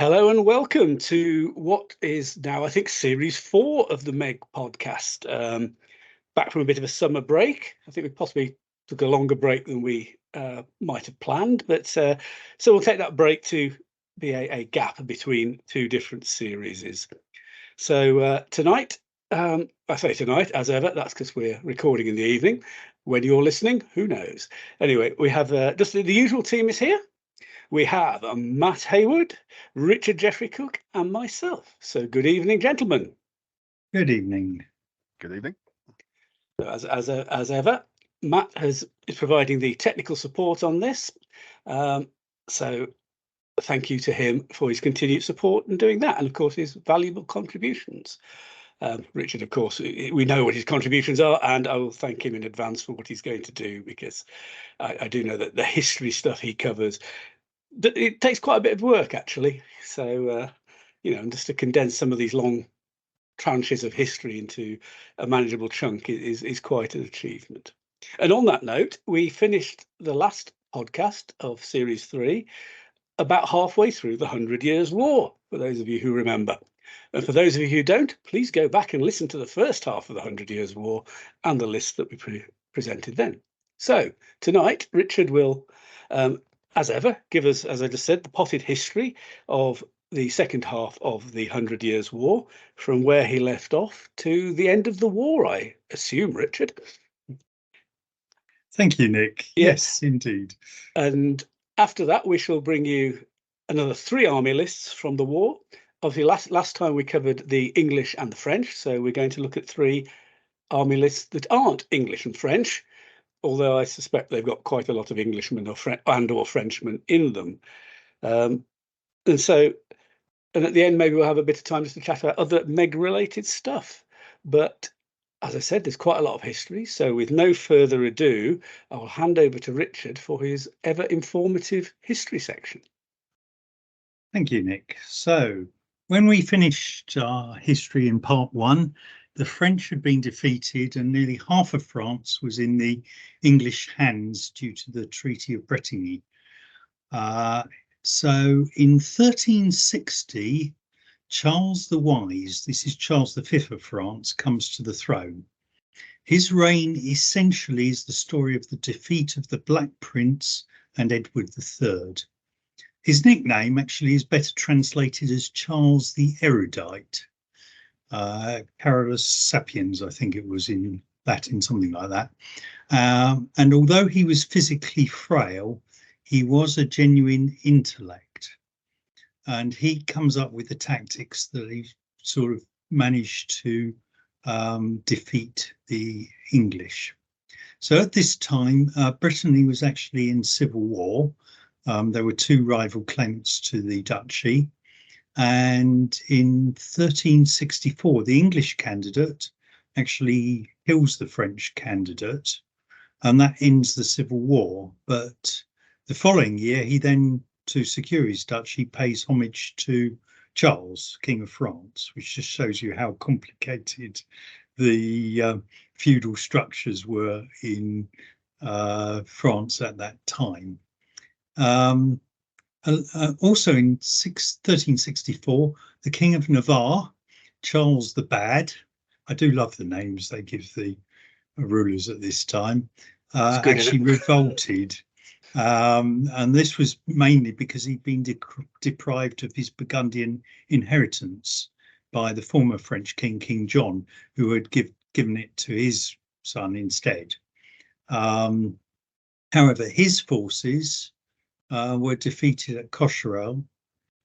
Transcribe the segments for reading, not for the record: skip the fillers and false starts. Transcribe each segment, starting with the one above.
Hello and welcome to what is now, I think, series 4 of the MeG Podcast. Back from a bit of a summer break. I think we possibly took a longer break than we might have planned, but so we'll take that break to be a gap between two different series. So tonight, I say tonight, as ever, that's because we're recording in the evening. When you're listening, who knows? Anyway, we have just the usual team is here. We have Matt Hayward, Richard Jeffrey Cook, and myself. So good evening, gentlemen. Good evening. Good evening. As ever, Matt is providing the technical support on this. So thank you to him for his continued support and doing that, and of course his valuable contributions. Richard, of course, we know what his contributions are, and I will thank him in advance for what he's going to do, because I do know that the history stuff he covers, it takes quite a bit of work, actually. So, just to condense some of these long tranches of history into a manageable chunk is quite an achievement. And on that note, we finished the last podcast of Series 3 about halfway through the 100 Years' War, for those of you who remember. And for those of you who don't, please go back and listen to the first half of the 100 Years' War and the list that we presented then. So tonight, Richard will, as ever, give us, as I just said, the potted history of the second half of the 100 Years' War, from where he left off to the end of the war, I assume, Richard. Thank you, Nick. Yes, indeed. And after that, we shall bring you another 3 army lists from the war. Obviously, last time we covered the English and the French, so we're going to look at 3 army lists that aren't English and French, although I suspect they've got quite a lot of Englishmen or Frenchmen in them. And at the end, maybe we'll have a bit of time just to chat about other MeG-related stuff. But as I said, there's quite a lot of history. So with no further ado, I'll hand over to Richard for his ever informative history section. Thank you, Nick. So when we finished our history in part 1, the French had been defeated and nearly half of France was in the English hands due to the Treaty of Bretigny. So in 1360, Charles the Wise, this is Charles V of France, comes to the throne. His reign essentially is the story of the defeat of the Black Prince and Edward III. His nickname actually is better translated as Charles the Erudite. Carolus Sapiens, I think it was in Latin, something like that. And although he was physically frail, he was a genuine intellect, and he comes up with the tactics that he sort of managed to defeat the English. So at this time, Brittany was actually in civil war. There were 2 rival claimants to the duchy, and in 1364, the English candidate actually kills the French candidate, and that ends the civil war. But the following year, he then, to secure his duchy, pays homage to Charles, King of France, which just shows you how complicated the feudal structures were in France at that time. Also in 1364, the King of Navarre, Charles the Bad, I do love the names they give the rulers at this time, actually revolted. And this was mainly because he'd been deprived of his Burgundian inheritance by the former French king, King John, who had given it to his son instead. However, his forces were defeated at Cocherel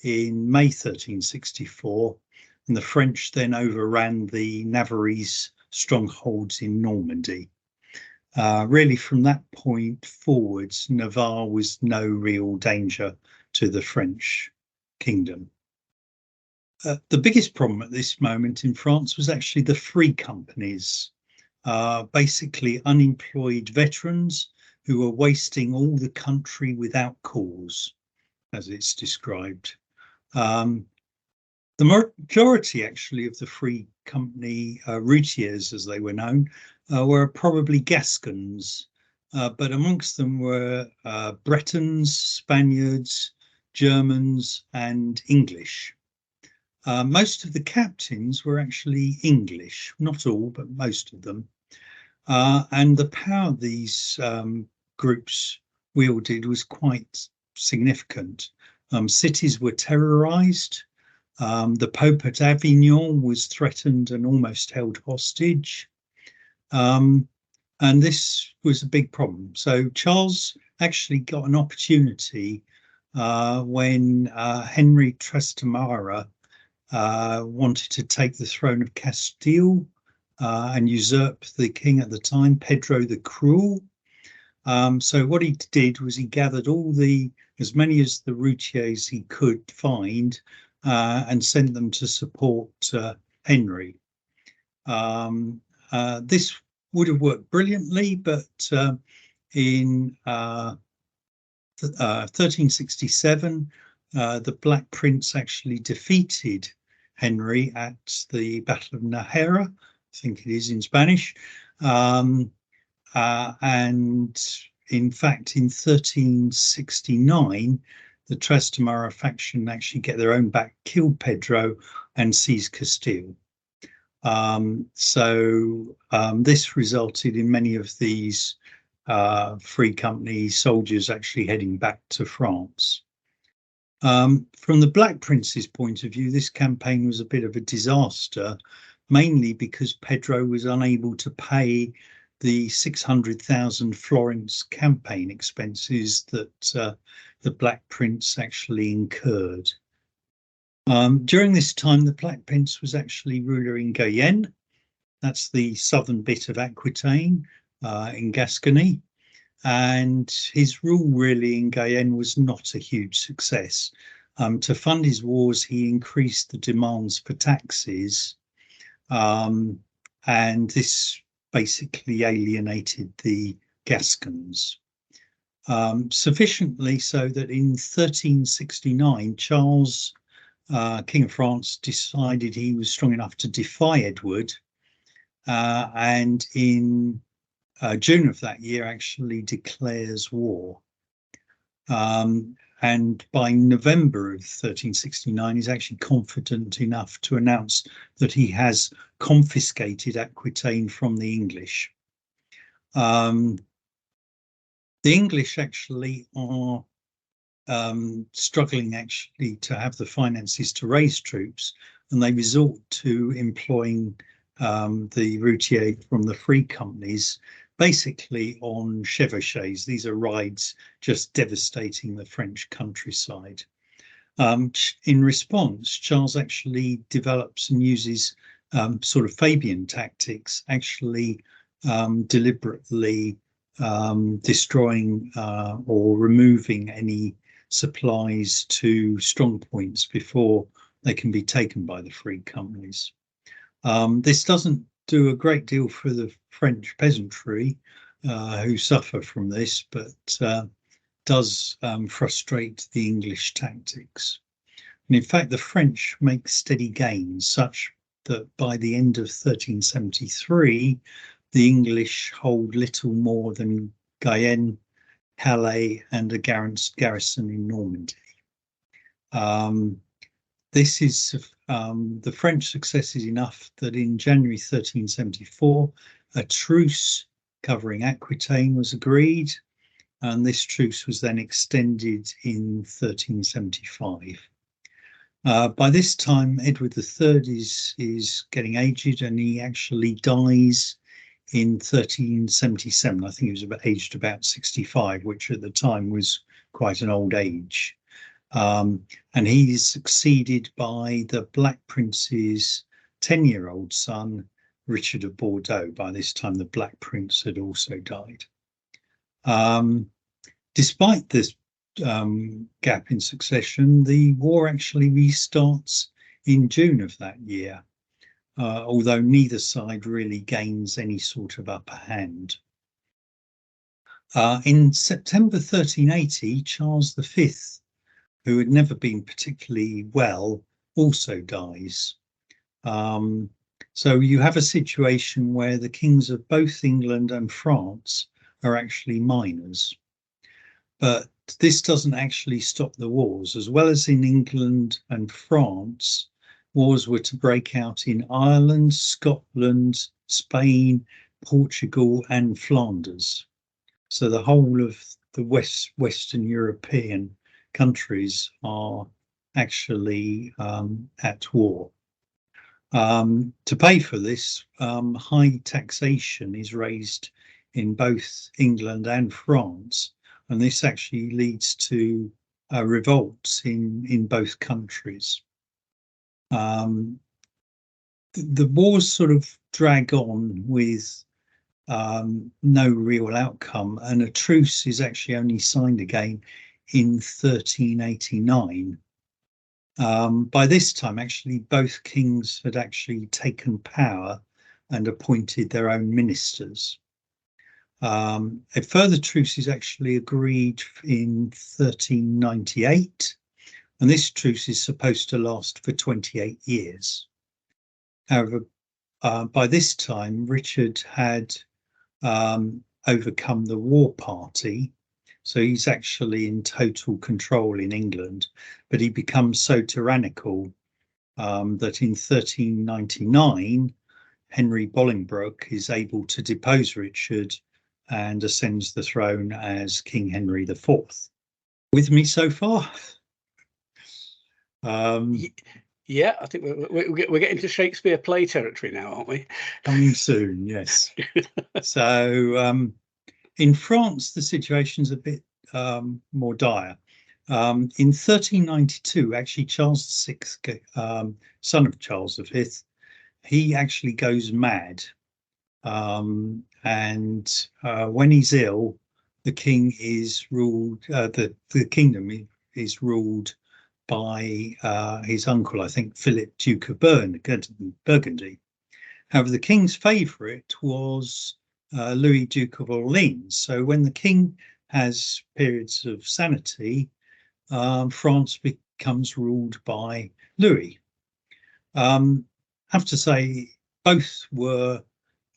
in May 1364, and the French then overran the Navarrese strongholds in Normandy. Really, from that point forwards, Navarre was no real danger to the French kingdom. The biggest problem at this moment in France was actually the free companies, basically unemployed veterans who were wasting all the country without cause, as it's described. The majority, actually, of the free company routiers, as they were known, were probably Gascons, but amongst them were Bretons, Spaniards, Germans, and English. Most of the captains were actually English, not all, but most of them. And the power these groups wielded was quite significant. Cities were terrorized. The Pope at Avignon was threatened and almost held hostage. And this was a big problem. So Charles actually got an opportunity when Henry Trastamara wanted to take the throne of Castile and usurp the king at the time, Pedro the Cruel. So what he did was he gathered as many as the routiers he could find and sent them to support Henry. This would have worked brilliantly, but in 1367, the Black Prince actually defeated Henry at the Battle of Najera, I think it is in Spanish. And in fact, in 1369, the Trastamara faction actually get their own back, killed Pedro, and seized Castile. This resulted in many of these Free Company soldiers actually heading back to France. From the Black Prince's point of view, this campaign was a bit of a disaster, mainly because Pedro was unable to pay the 600,000 florins campaign expenses that the Black Prince actually incurred. During this time, the Black Prince was actually ruler in Guyenne. That's the southern bit of Aquitaine in Gascony. And his rule really in Guyenne was not a huge success. To fund his wars, he increased the demands for taxes. And this basically alienated the Gascons. Sufficiently so that in 1369, Charles, King of France, decided he was strong enough to defy Edward. And in June of that year actually declares war. And by November of 1369, he's actually confident enough to announce that he has confiscated Aquitaine from the English. The English actually are struggling actually to have the finances to raise troops, and they resort to employing the routier from the Free Companies, basically on chevauchés. These are rides just devastating the French countryside. In response, Charles actually develops and uses sort of Fabian tactics, actually deliberately destroying or removing any supplies to strong points before they can be taken by the Free Companies. This doesn't do a great deal for the French peasantry who suffer from this, but does frustrate the English tactics. And in fact, the French make steady gains, such that by the end of 1373, the English hold little more than Guyenne, Calais, and a garrison in Normandy. This is the French success is enough that in January 1374, a truce covering Aquitaine was agreed, and this truce was then extended in 1375. By this time, Edward III is getting aged, and he actually dies in 1377. I think he was aged about 65, which at the time was quite an old age. And he's succeeded by the Black Prince's 10-year-old son, Richard of Bordeaux. By this time, the Black Prince had also died. Despite this gap in succession, the war actually restarts in June of that year, although neither side really gains any sort of upper hand. In September 1380, Charles V, who had never been particularly well, also dies. So you have a situation where the kings of both England and France are actually minors. But this doesn't actually stop the wars. As well as in England and France, wars were to break out in Ireland, Scotland, Spain, Portugal, and Flanders. So the whole of the Western European countries are actually at war. To pay for this, high taxation is raised in both England and France, and this actually leads to revolts in both countries. The wars sort of drag on with no real outcome, and a truce is actually only signed again in 1389. By this time, actually, both kings had actually taken power and appointed their own ministers. A further truce is actually agreed in 1398, and this truce is supposed to last for 28 years. However, by this time, Richard had overcome the war party, so he's actually in total control in England, but he becomes so tyrannical that in 1399, Henry Bolingbroke is able to depose Richard and ascends the throne as King Henry IV. With me so far? Yeah, I think we're getting to Shakespeare play territory now, aren't we? Coming soon, yes. So in France, the situation's a bit more dire. In 1392, actually, Charles VI, son of Charles V, he actually goes mad. And when he's ill, the king is ruled, the kingdom is ruled by his uncle, I think, Philip, Duke of Burgundy. However, the king's favourite was Louis, Duke of Orleans. So when the king has periods of sanity, France becomes ruled by Louis. I have to say, both were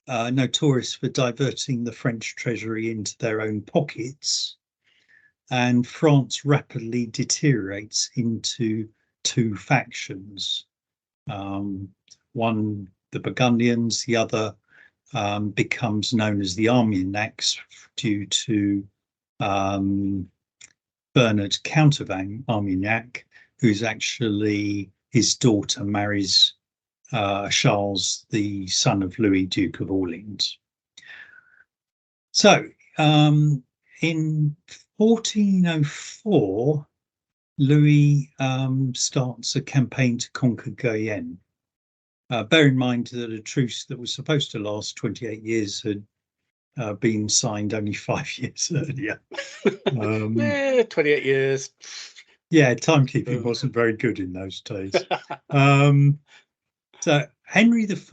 notorious for diverting the French treasury into their own pockets, and France rapidly deteriorates into two factions. One, the Burgundians, the other becomes known as the Armagnacs due to Bernard, Count of Armagnac, who's actually, his daughter marries Charles, the son of Louis, Duke of Orleans. So in 1404, Louis starts a campaign to conquer Guyenne. Bear in mind that a truce that was supposed to last 28 years had been signed only 5 years earlier. 28 years. Yeah, timekeeping wasn't very good in those days. So Henry IV,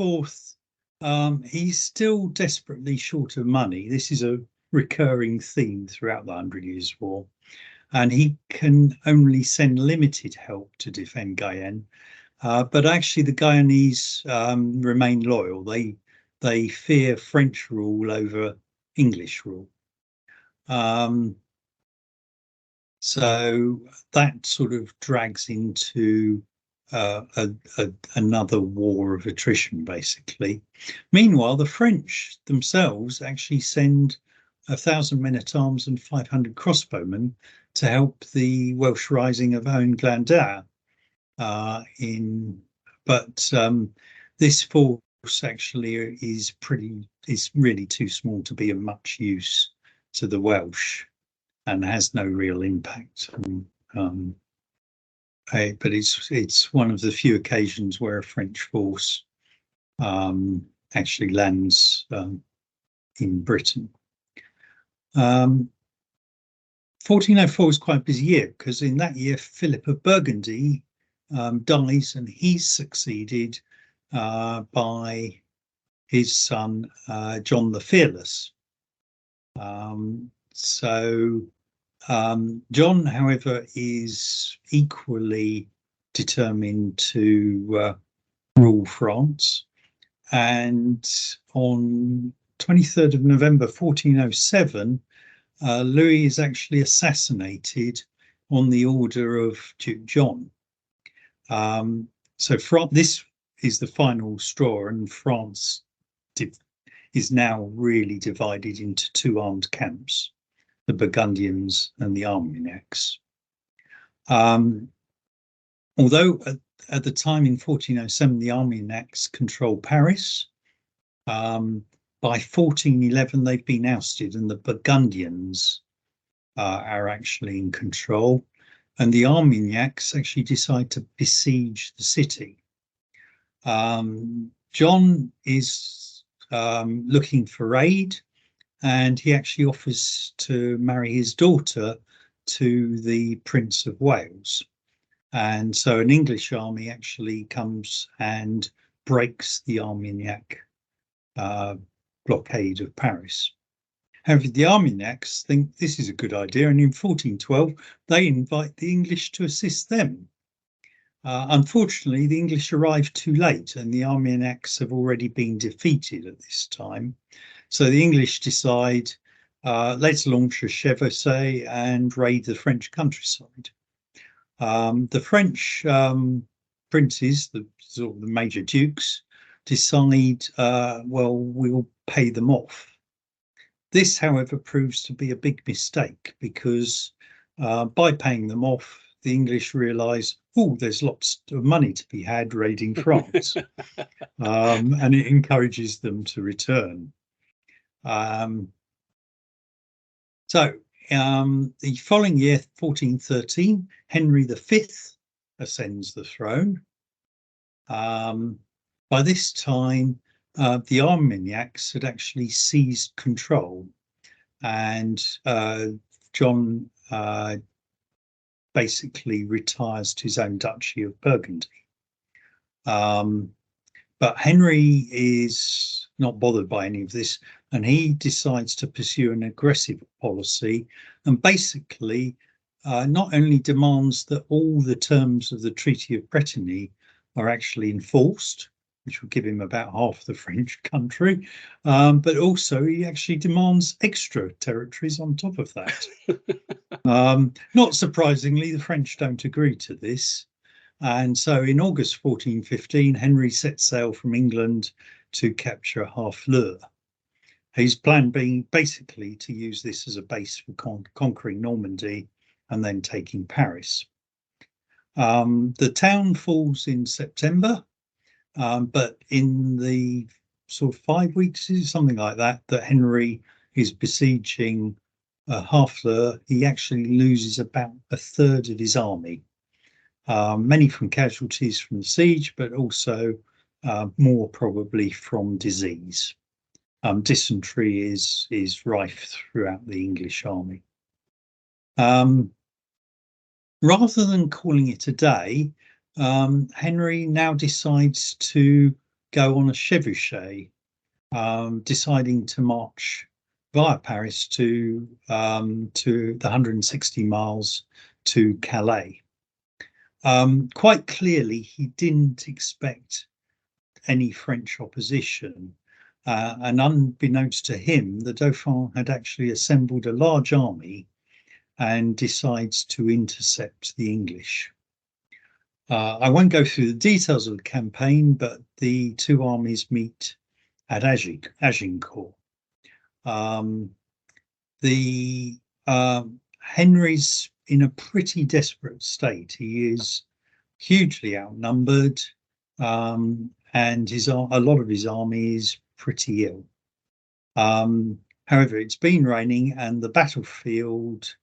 he's still desperately short of money. This is a recurring theme throughout the 100 Years' War, and he can only send limited help to defend Guyenne. But actually, the Guyanese remain loyal. They fear French rule over English rule. So that sort of drags into another war of attrition, basically. Meanwhile, the French themselves actually send 1,000 men-at-arms and 500 crossbowmen to help the Welsh rising of Owen-Glendower. But this force actually is really too small to be of much use to the Welsh, and has no real impact. But it's one of the few occasions where a French force actually lands in Britain. 1404 is quite a busy year, because in that year Philip of Burgundy dies, and he's succeeded by his son John the Fearless. John, however, is equally determined to rule France, and on 23rd of November 1407, Louis is actually assassinated on the order of Duke John. So this is the final straw, and France is now really divided into two armed camps, the Burgundians and the Armagnacs. Although at the time in 1407, the Armagnacs controlled Paris, by 1411 they've been ousted and the Burgundians are actually in control, and the Armagnacs actually decide to besiege the city. John is looking for aid, and he actually offers to marry his daughter to the Prince of Wales. And so an English army actually comes and breaks the Armagnac blockade of Paris. However, the Armagnacs think this is a good idea, and in 1412 they invite the English to assist them. Unfortunately, the English arrive too late, and the Armagnacs have already been defeated at this time. So the English decide, let's launch a chevauchée and raid the French countryside. The French princes, the major dukes, decide, well, we'll pay them off. This, however, proves to be a big mistake, because by paying them off, the English realise, oh, there's lots of money to be had raiding France, and it encourages them to return. The following year, 1413, Henry V ascends the throne. By this time, the Armagnacs had actually seized control, and John basically retires to his own duchy of Burgundy. But Henry is not bothered by any of this, and he decides to pursue an aggressive policy, and basically not only demands that all the terms of the Treaty of Bretigny are actually enforced, which will give him about half the French country, but also he actually demands extra territories on top of that. Not surprisingly, the French don't agree to this. And so in August 1415, Henry sets sail from England to capture Harfleur. His plan being basically to use this as a base for conquering Normandy and then taking Paris. The town falls in September, but in the sort of 5 weeks, something like that, that Henry is besieging Harfleur, he actually loses about a third of his army. Many from casualties from the siege, but also more probably from disease. Dysentery is rife throughout the English army. Rather than calling it a day, Henry now decides to go on a chevauchée, deciding to march via Paris to the 160 miles to Calais. Quite clearly, he didn't expect any French opposition, and unbeknownst to him, the Dauphin had actually assembled a large army and decides to intercept the English. I won't go through the details of the campaign, but the two armies meet at Agincourt. Henry's in a pretty desperate state. He is hugely outnumbered, and a lot of his army is pretty ill. However, it's been raining, and the battlefield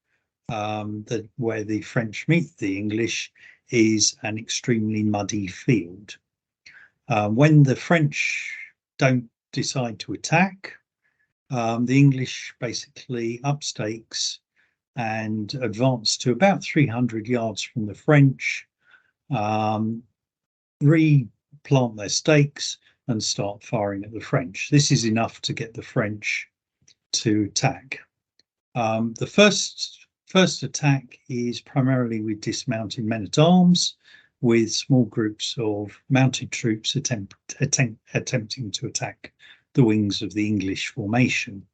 where the French meet the English is an extremely muddy field. When the French don't decide to attack, the English basically up stakes and advance to about 300 yards from the French, replant their stakes and start firing at the French. This is enough to get the French to attack. The first attack is primarily with dismounted men-at-arms, with small groups of mounted troops attempting to attack the wings of the English formation.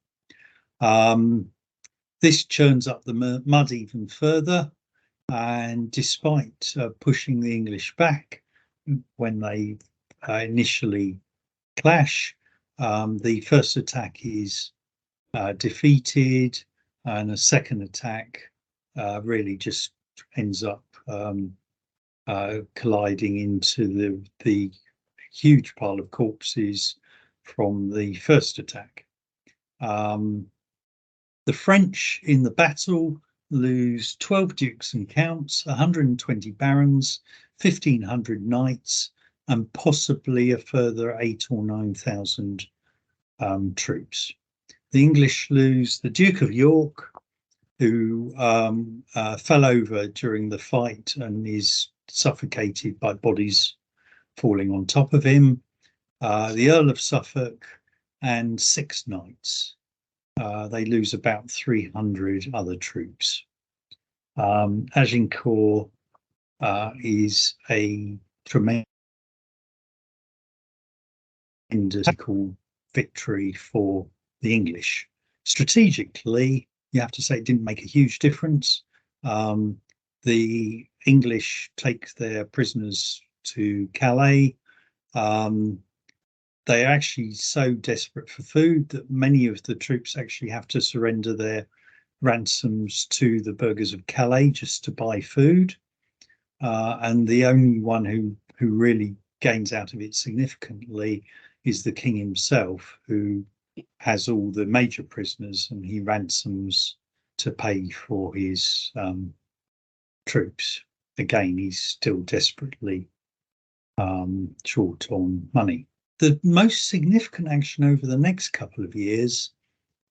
This churns up the mud even further, and despite pushing the English back when they initially clash, the first attack is defeated, and a second attack really just ends up colliding into the huge pile of corpses from the first attack. The French in the battle lose 12 dukes and counts, 120 barons, 1,500 knights, and possibly a further 8,000 or 9,000 troops. The English lose the Duke of York, who fell over during the fight and is suffocated by bodies falling on top of him, the Earl of Suffolk, and 6 knights. They lose about 300 other troops. Agincourt is a tremendous victory for the English. Strategically, you have to say it didn't make a huge difference. The English take their prisoners to Calais. They are actually so desperate for food that many of the troops actually have to surrender their ransoms to the burghers of Calais just to buy food. And the only one who really gains out of it significantly is the king himself, who has all the major prisoners, and he ransoms to pay for his troops. Again, he's still desperately short on money. The most significant action over the next couple of years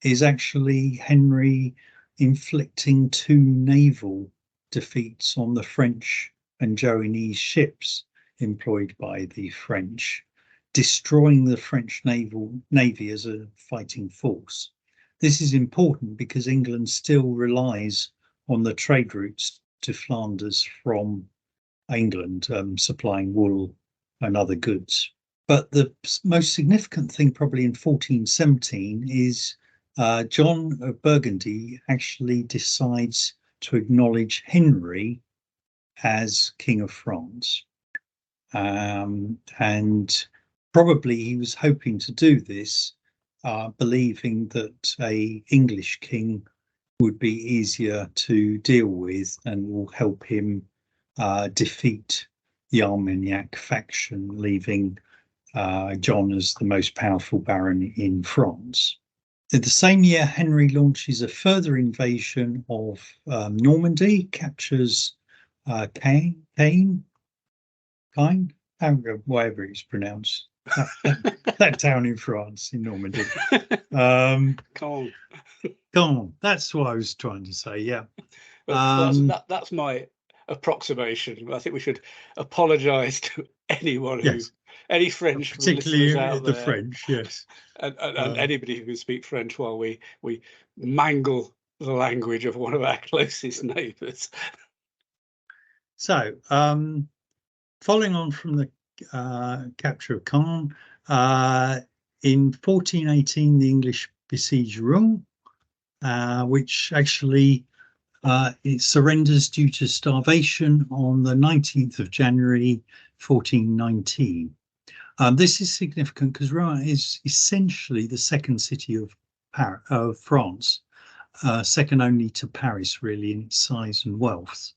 is actually Henry inflicting 2 naval defeats on the French and Genoese ships employed by the French, destroying the French navy as a fighting force. This is important because England still relies on the trade routes to Flanders from England, supplying wool and other goods. But the most significant thing probably in 1417 is John of Burgundy actually decides to acknowledge Henry as King of France. And probably he was hoping to do this, believing that an English king would be easier to deal with and will help him defeat the Armagnac faction, leaving John as the most powerful baron in France. In the same year, Henry launches a further invasion of Normandy, captures Caen, whatever it's pronounced, that town in France, in Normandy. Caen. That's what I was trying to say. Yeah. That's my approximation. I think we should apologise to anyone who, any French, particularly out the there, French, yes, and anybody who can speak French while we mangle the language of one of our closest neighbours. So, following on from the capture of Caen, in 1418, the English besiege Rouen, which actually it surrenders due to starvation on the 19th of January, 1419. This is significant because Rouen is essentially the second city of France, second only to Paris, really, in its size and wealth.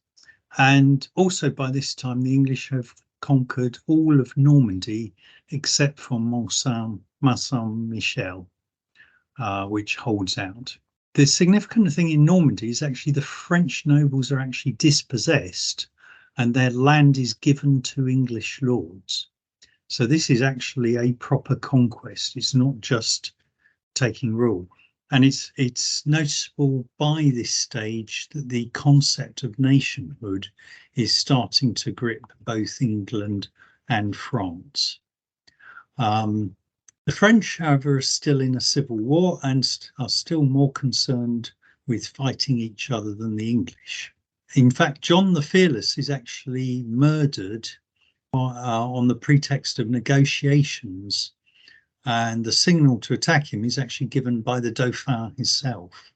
And also by this time, the English have conquered all of Normandy except for Mont Saint-Michel, which holds out. The significant thing in Normandy is actually the French nobles are actually dispossessed and their land is given to English lords. So this is actually a proper conquest. It's not just taking rule. And it's noticeable by this stage that the concept of nationhood is starting to grip both England and France. The French, however, are still in a civil war and are still more concerned with fighting each other than the English. In fact, John the Fearless is actually murdered on the pretext of negotiations, and the signal to attack him is actually given by the Dauphin himself.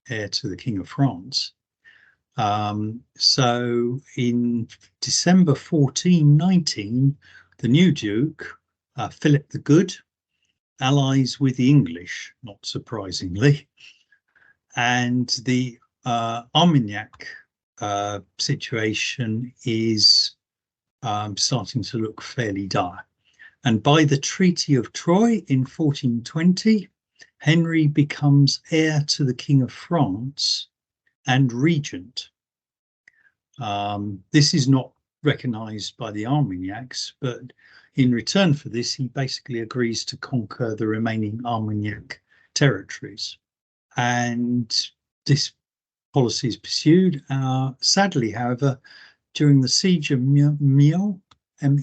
heir to the King of France. So in December 1419, the new Duke, Philip the Good, allies with the English, not surprisingly, and the Armagnac situation is starting to look fairly dire. And by the Treaty of Troyes in 1420, Henry becomes heir to the King of France and regent. This is not recognised by the Armagnacs, but in return for this, he basically agrees to conquer the remaining Armagnac territories. And this policy is pursued. Sadly, however, during the siege of Meaux, Meaux, in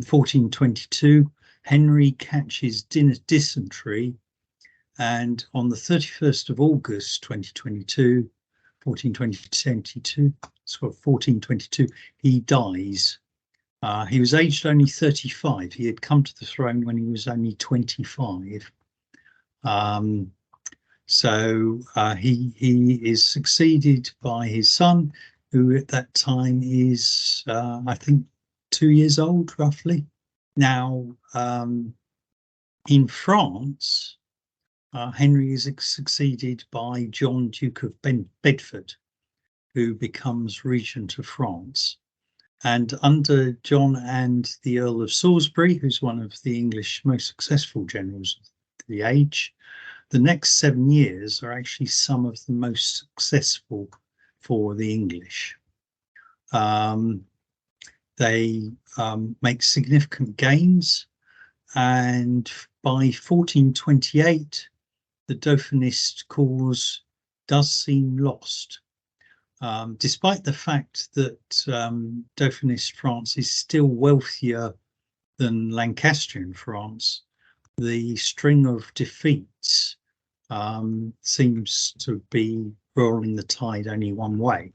1422, Henry catches dysentery, and on the 31st of August 1422, he dies. He was aged only 35. He had come to the throne when he was only 25. So he is succeeded by his son, who at that time is, I think, 2 years old, roughly. Now, in France, Henry is succeeded by John, Duke of Bedford, who becomes regent of France. And under John and the Earl of Salisbury, who's one of the English most successful generals of the age, the next 7 years are actually some of the most successful for the English. They make significant gains, and by 1428, the Dauphinist cause does seem lost. Despite the fact that Dauphinist France is still wealthier than Lancastrian France, the string of defeats seems to be rolling the tide only one way.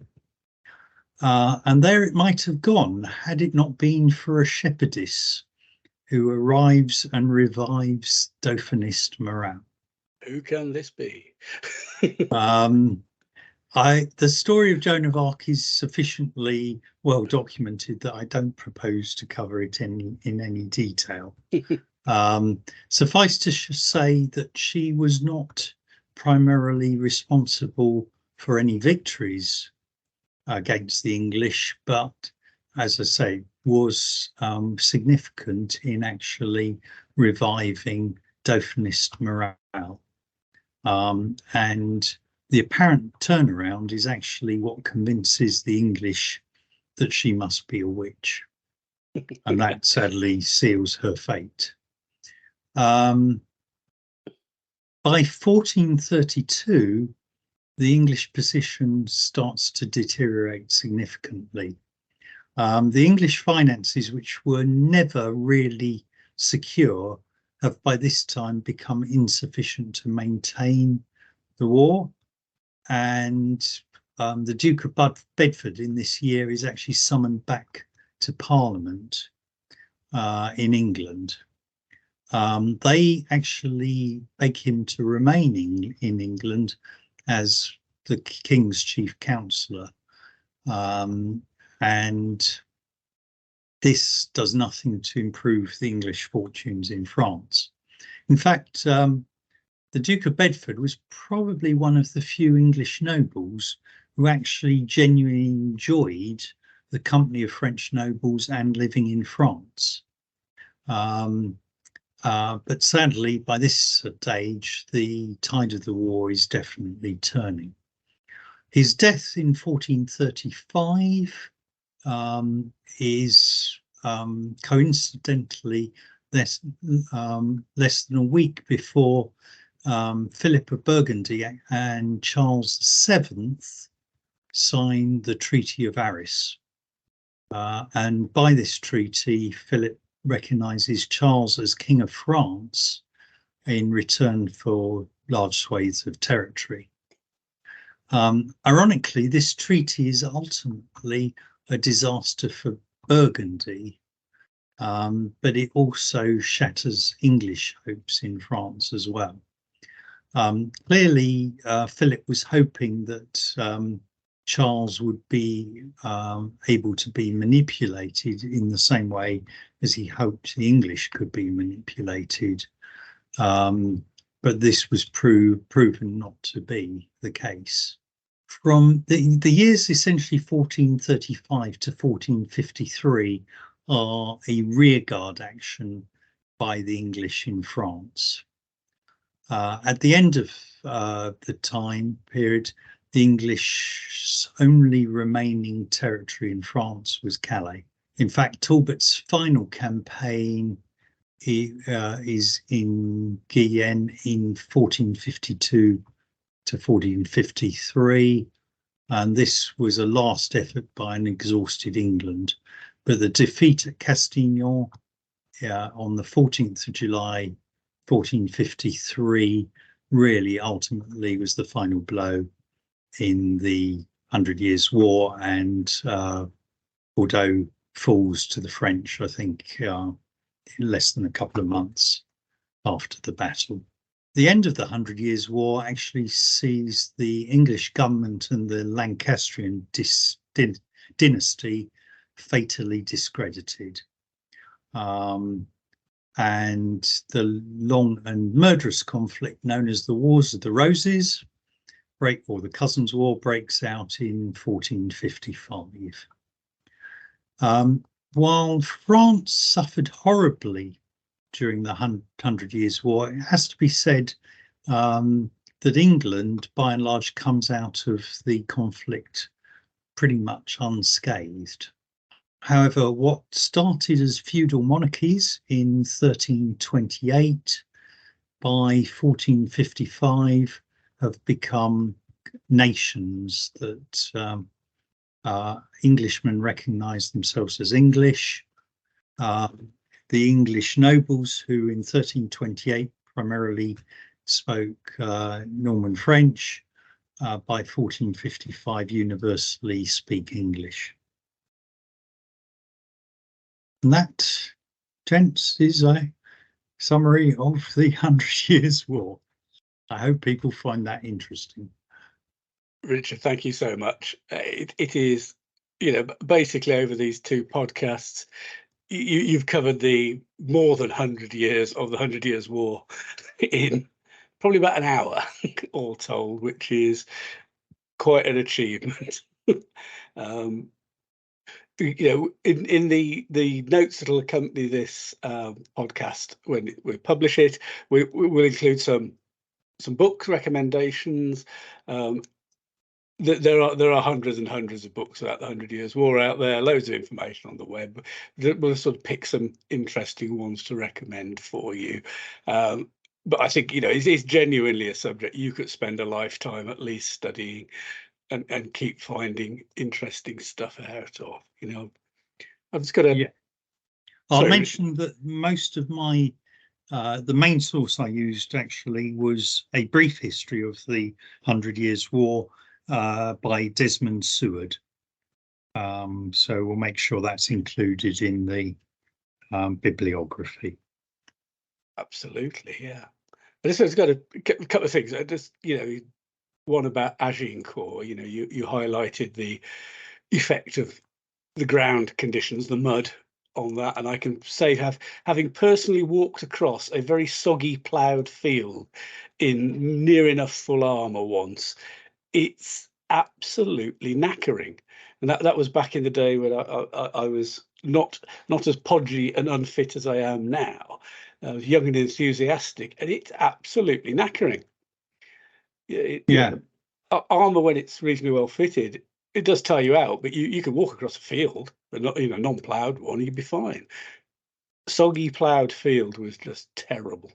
And there it might have gone had it not been for a shepherdess who arrives and revives Dauphinist morale. Who can this be? The story of Joan of Arc is sufficiently well documented that I don't propose to cover it in any detail. Suffice to say that she was not primarily responsible for any victories against the English, but, as I say, was significant in actually reviving Dauphinist morale. And the apparent turnaround is actually what convinces the English that she must be a witch. And that sadly seals her fate. By 1432, the English position starts to deteriorate significantly. The English finances, which were never really secure, have by this time become insufficient to maintain the war. And the Duke of Bedford in this year is actually summoned back to Parliament in England. They actually beg him to remain in England as the King's chief counsellor. And this does nothing to improve the English fortunes in France. In fact, the Duke of Bedford was probably one of the few English nobles who actually genuinely enjoyed the company of French nobles and living in France. But sadly, by this stage, the tide of the war is definitely turning. His death in 1435 is coincidentally less than a week before Philip of Burgundy and Charles VII signed the Treaty of Arras. And by this treaty, Philip recognises Charles as King of France in return for large swathes of territory. Ironically, this treaty is ultimately a disaster for Burgundy, but it also shatters English hopes in France as well. Clearly, Philip was hoping that Charles would be able to be manipulated in the same way as he hoped the English could be manipulated. But this was proven not to be the case. From the years essentially 1435 to 1453 are a rearguard action by the English in France. At the end of the time period, the English's only remaining territory in France was Calais. In fact, Talbot's final campaign is in Guyenne in 1452 to 1453, and this was a last effort by an exhausted England. But the defeat at Castignan on the 14th of July 1453 really ultimately was the final blow in the 100 Years' War, and Bordeaux falls to the French, I think, less than a couple of months after the battle. The end of the 100 Years' War actually sees the English government and the Lancastrian dynasty fatally discredited. And the long and murderous conflict known as the Wars of the Roses, or the Cousins' War, breaks out in 1455. While France suffered horribly during the 100 Years' War, it has to be said that England, by and large, comes out of the conflict pretty much unscathed. However, what started as feudal monarchies in 1328, by 1455, have become nations that Englishmen recognise themselves as English. The English nobles, who in 1328 primarily spoke Norman French, by 1455 universally speak English. And that, gents, is a summary of the 100 Years' War. I hope people find that interesting. Richard, thank you so much. It is, basically over these two podcasts, you've covered the more than 100 years of the 100 Years' War in probably about an hour, all told, which is quite an achievement. In the notes that'll accompany this podcast when we publish it, we will include some book recommendations. There are hundreds and hundreds of books about the 100 Years' War out there, loads of information on the web. We'll sort of pick some interesting ones to recommend for you. But I think, it's genuinely a subject you could spend a lifetime at least studying and keep finding interesting stuff out of. I've just got to... Yeah. I'll mention that most of my the main source I used actually was A Brief History of the 100 Years' War by Desmond Seward. So we'll make sure that's included in the bibliography. Absolutely, yeah. But this has got a couple of things. Just, one about Agincourt. You highlighted the effect of the ground conditions, the mud on that, and I can say, having personally walked across a very soggy ploughed field in near enough full armour once, it's absolutely knackering. And that was back in the day when I was not as podgy and unfit as I am now. I was young and enthusiastic, and it's absolutely knackering. Armour, when it's reasonably well fitted, it does tire you out, but you can walk across a field, but not non-ploughed one, you'd be fine. Soggy ploughed field was just terrible.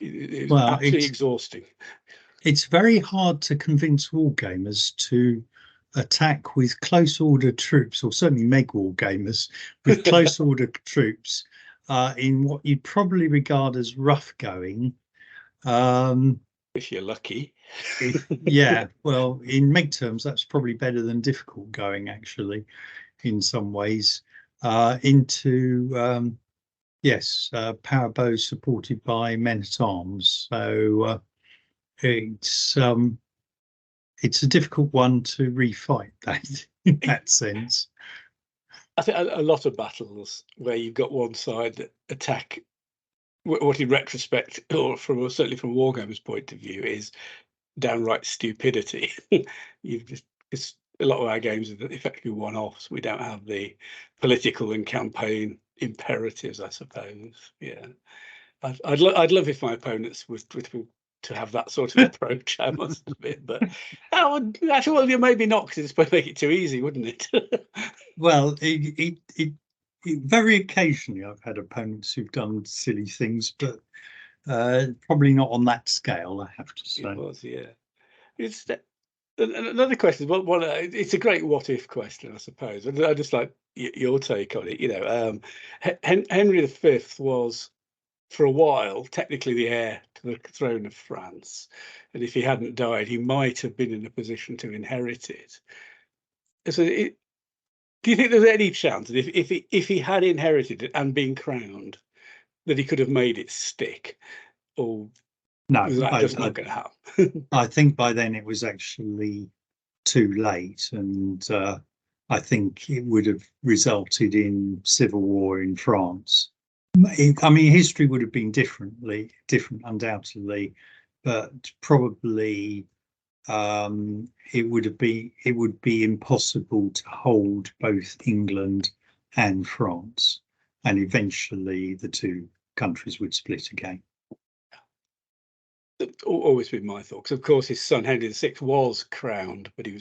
It was absolutely exhausting. It's very hard to convince wargamers to attack with close order troops, or certainly MeG wargamers with close order troops in what you'd probably regard as rough going. If you're lucky. Yeah, well, in MeG terms, that's probably better than difficult going, actually, in some ways. Into power bows supported by men at arms. So it's a difficult one to refight that in that sense. I think a lot of battles where you've got one side that attack what in retrospect, or certainly from Wargammer's point of view, is downright stupidity. You've just, it's a lot of our games are effectively one-offs. We don't have the political and campaign imperatives, I suppose. Yeah, I'd love if my opponents was to have that sort of approach. I must admit, but that would actually maybe not, because it's supposed to make it too easy, wouldn't it? Well, very occasionally I've had opponents who've done silly things, but probably not on that scale, I have to say. It was, yeah. It's another question. What it's a great what if question, I suppose. I just like your take on it. You know, Henry V was, for a while, technically the heir to the throne of France, and if he hadn't died, he might have been in a position to inherit it. So, do you think there's any chance that if he had inherited it and been crowned, that he could have made it stick, or No, was that just not going to happen? I think by then it was actually too late, and I think it would have resulted in civil war in France. I mean, history would have been different undoubtedly, but probably it would be impossible to hold both England and France, and eventually the two countries would split again. Always been my thought, because of course his son Henry VI was crowned, but he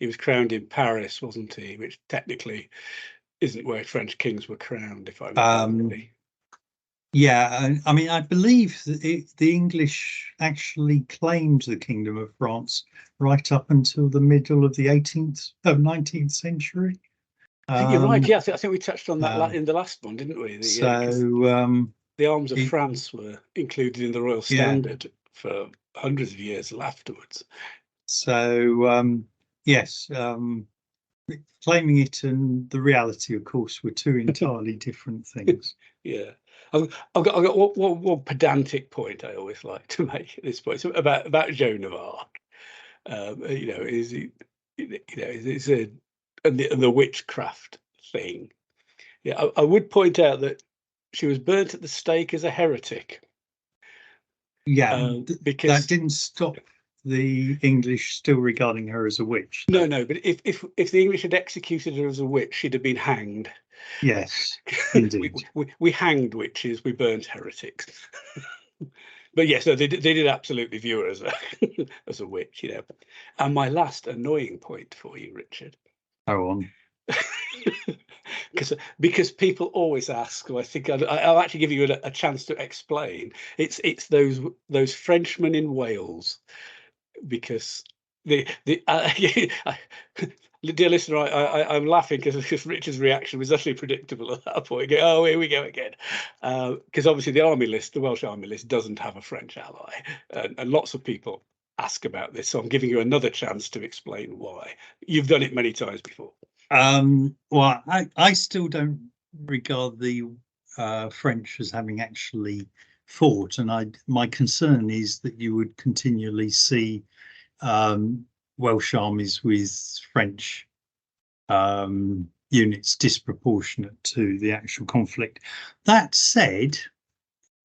was crowned in Paris, wasn't he? Which technically isn't where French kings were crowned, if I remember correctly. Yeah, I mean, I believe that the English actually claimed the Kingdom of France right up until the middle of the 19th century. You're right. Yeah, I think we touched on that in the last one, didn't we? The arms of France were included in the Royal Standard for hundreds of years afterwards. So yes, claiming it and the reality, of course, were two entirely different things. Yeah. I've got one pedantic point I always like to make at this point. So about Joan of Arc. You know, is the witchcraft thing. Yeah, I would point out that she was burnt at the stake as a heretic. Yeah, because that didn't stop the English still regarding her as a witch. No, but if the English had executed her as a witch, she'd have been hanged. Yes, indeed. we hanged witches, we burnt heretics. But yes, no, they did absolutely view her as as a witch, you know. And my last annoying point for you, Richard. Go on. Because people always ask, I think I'll actually give you a chance to explain. It's those Frenchmen in Wales, because dear listener, I'm laughing because Richard's reaction was utterly predictable at that point. Oh, here we go again. Because obviously the Welsh Army List doesn't have a French ally, and lots of people ask about this. So I'm giving you another chance to explain why. You've done it many times before. Well, I still don't regard the French as having actually fought, and my concern is that you would continually see Welsh armies with French units disproportionate to the actual conflict. That said,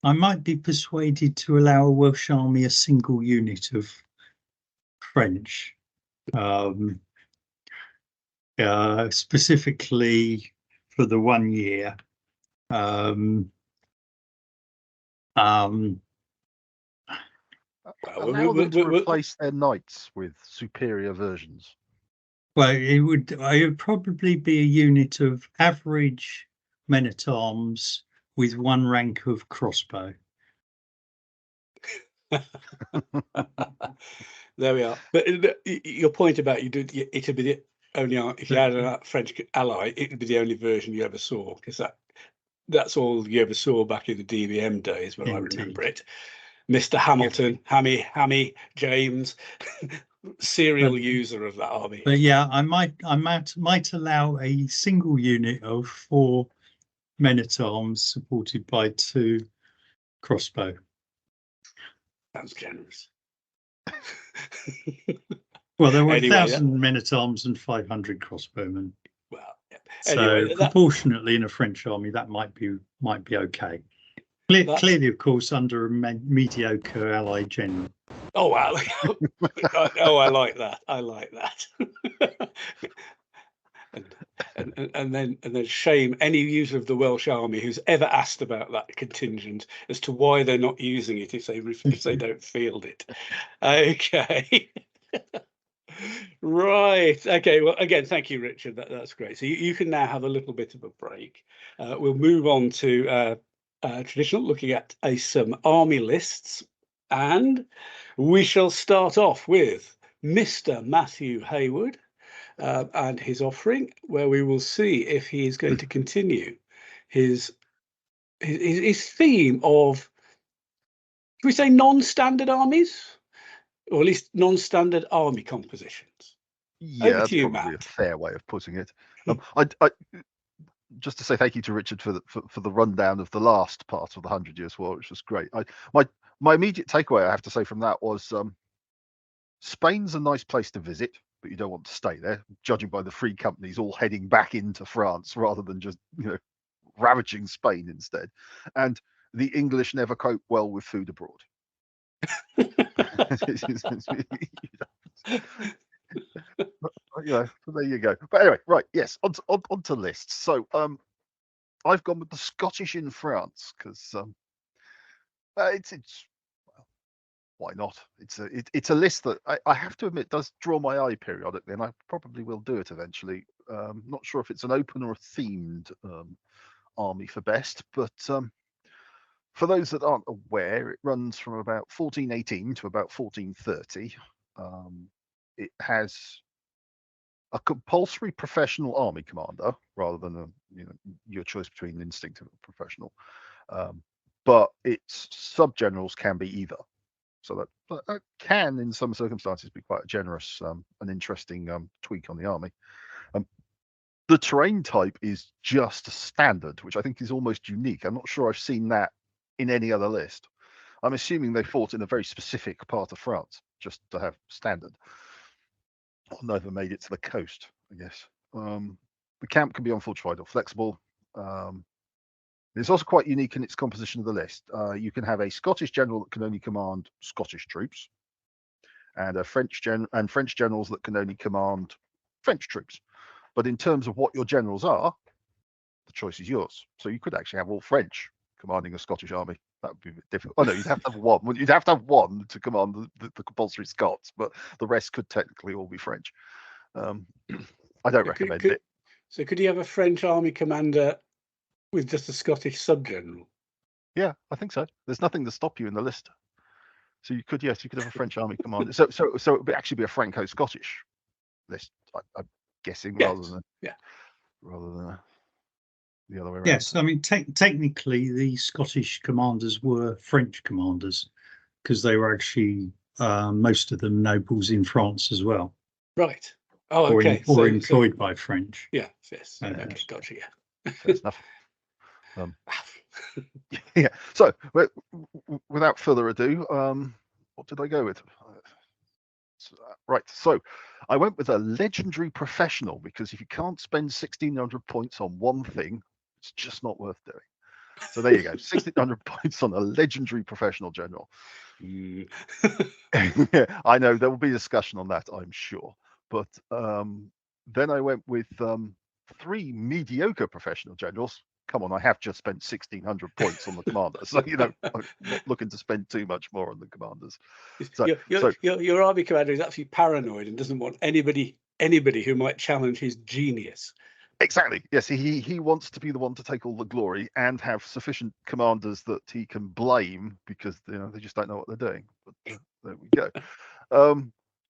I might be persuaded to allow a Welsh army a single unit of French, specifically for the 1 year. Allow them to replace their knights with superior versions. Well, it would probably be a unit of average men-at-arms with 1 rank of crossbow. There we are. But your point about it would be the only, if you had a French ally, it would be the only version you ever saw, because that's all you ever saw back in the DVM days, when I remember it. Mr. Hamilton, Hammy James, serial user of that army. But yeah, I might allow a single unit of 4 men-at-arms supported by 2 crossbow. Sounds generous. Well, there were Anyway, 1,000 men-at-arms and 500 crossbowmen. well, yeah. So Anyway, proportionately in a French army, that might be okay. Clearly, of course, under a mediocre Allied general. Oh wow! Oh, I like that. I like that. and then shame any user of the Welsh army who's ever asked about that contingent as to why they're not using it if they don't field it. Okay. Right. Okay. Well, again, thank you, Richard. That's great. So you can now have a little bit of a break. We'll move on to traditional, looking at some army lists, and we shall start off with Mr. Matthew Hayward and his offering, where we will see if he is going to continue his theme of, can we say, non-standard armies? Or at least non-standard army compositions. Yeah, Over that's to you, probably Matt. a fair way of putting it. I just to say thank you to Richard for the rundown of the last part of the 100 Years' War, which was great. My immediate takeaway, I have to say, from that was Spain's a nice place to visit, but you don't want to stay there, judging by the free companies all heading back into France rather than just ravaging Spain instead. And the English never cope well with food abroad. So there you go. But anyway, right, yes, on to lists. So I've gone with the Scottish in France because it's well, why not? It's a list that I have to admit does draw my eye periodically, and I probably will do it eventually. Not sure if it's an open or a themed army for best, but for those that aren't aware, it runs from about 1418 to about 1430. It has a compulsory professional army commander rather than your choice between instinctive and professional. But its sub-generals can be either. So that can, in some circumstances, be quite a generous and interesting tweak on the army. The terrain type is just standard, which I think is almost unique. I'm not sure I've seen that in any other list. I'm assuming they fought in a very specific part of France just to have standard. Or never made it to the coast, I guess. The camp can be unfortified or flexible. It's also quite unique in its composition of the list. You can have a Scottish general that can only command Scottish troops, and a French generals that can only command French troops. But in terms of what your generals are, the choice is yours. So you could actually have all French commanding a Scottish army. That would be a bit difficult. Oh no, you'd have to have one. You'd have to have one to command the compulsory Scots, but the rest could technically all be French. I don't recommend it. So could you have a French army commander with just a Scottish sub-general? Yeah, I think so. There's nothing to stop you in the list. So you could, yes, you could have a French army commander. So it would actually be a Franco-Scottish list, I'm guessing, Yes. rather than the other way around. Yes, I mean technically the Scottish commanders were French commanders because they were actually most of them nobles in France as well. Right. Oh, okay. Or employed by French. Yeah. Yes. Okay. Gotcha. Yeah. Fair enough. Yeah. So without further ado, what did I go with? Right. So I went with a legendary professional because if you can't spend 1,600 points on one thing, it's just not worth doing. So there you go, 1,600 points on a legendary professional general. Yeah, I know there will be discussion on that, I'm sure. But then I went with 3 mediocre professional generals. Come on, I have just spent 1,600 points on the commander, so I'm not looking to spend too much more on the commanders. So your army commander is actually paranoid and doesn't want anybody who might challenge his genius. Exactly. Yes, he wants to be the one to take all the glory and have sufficient commanders that he can blame because they just don't know what they're doing. But there we go.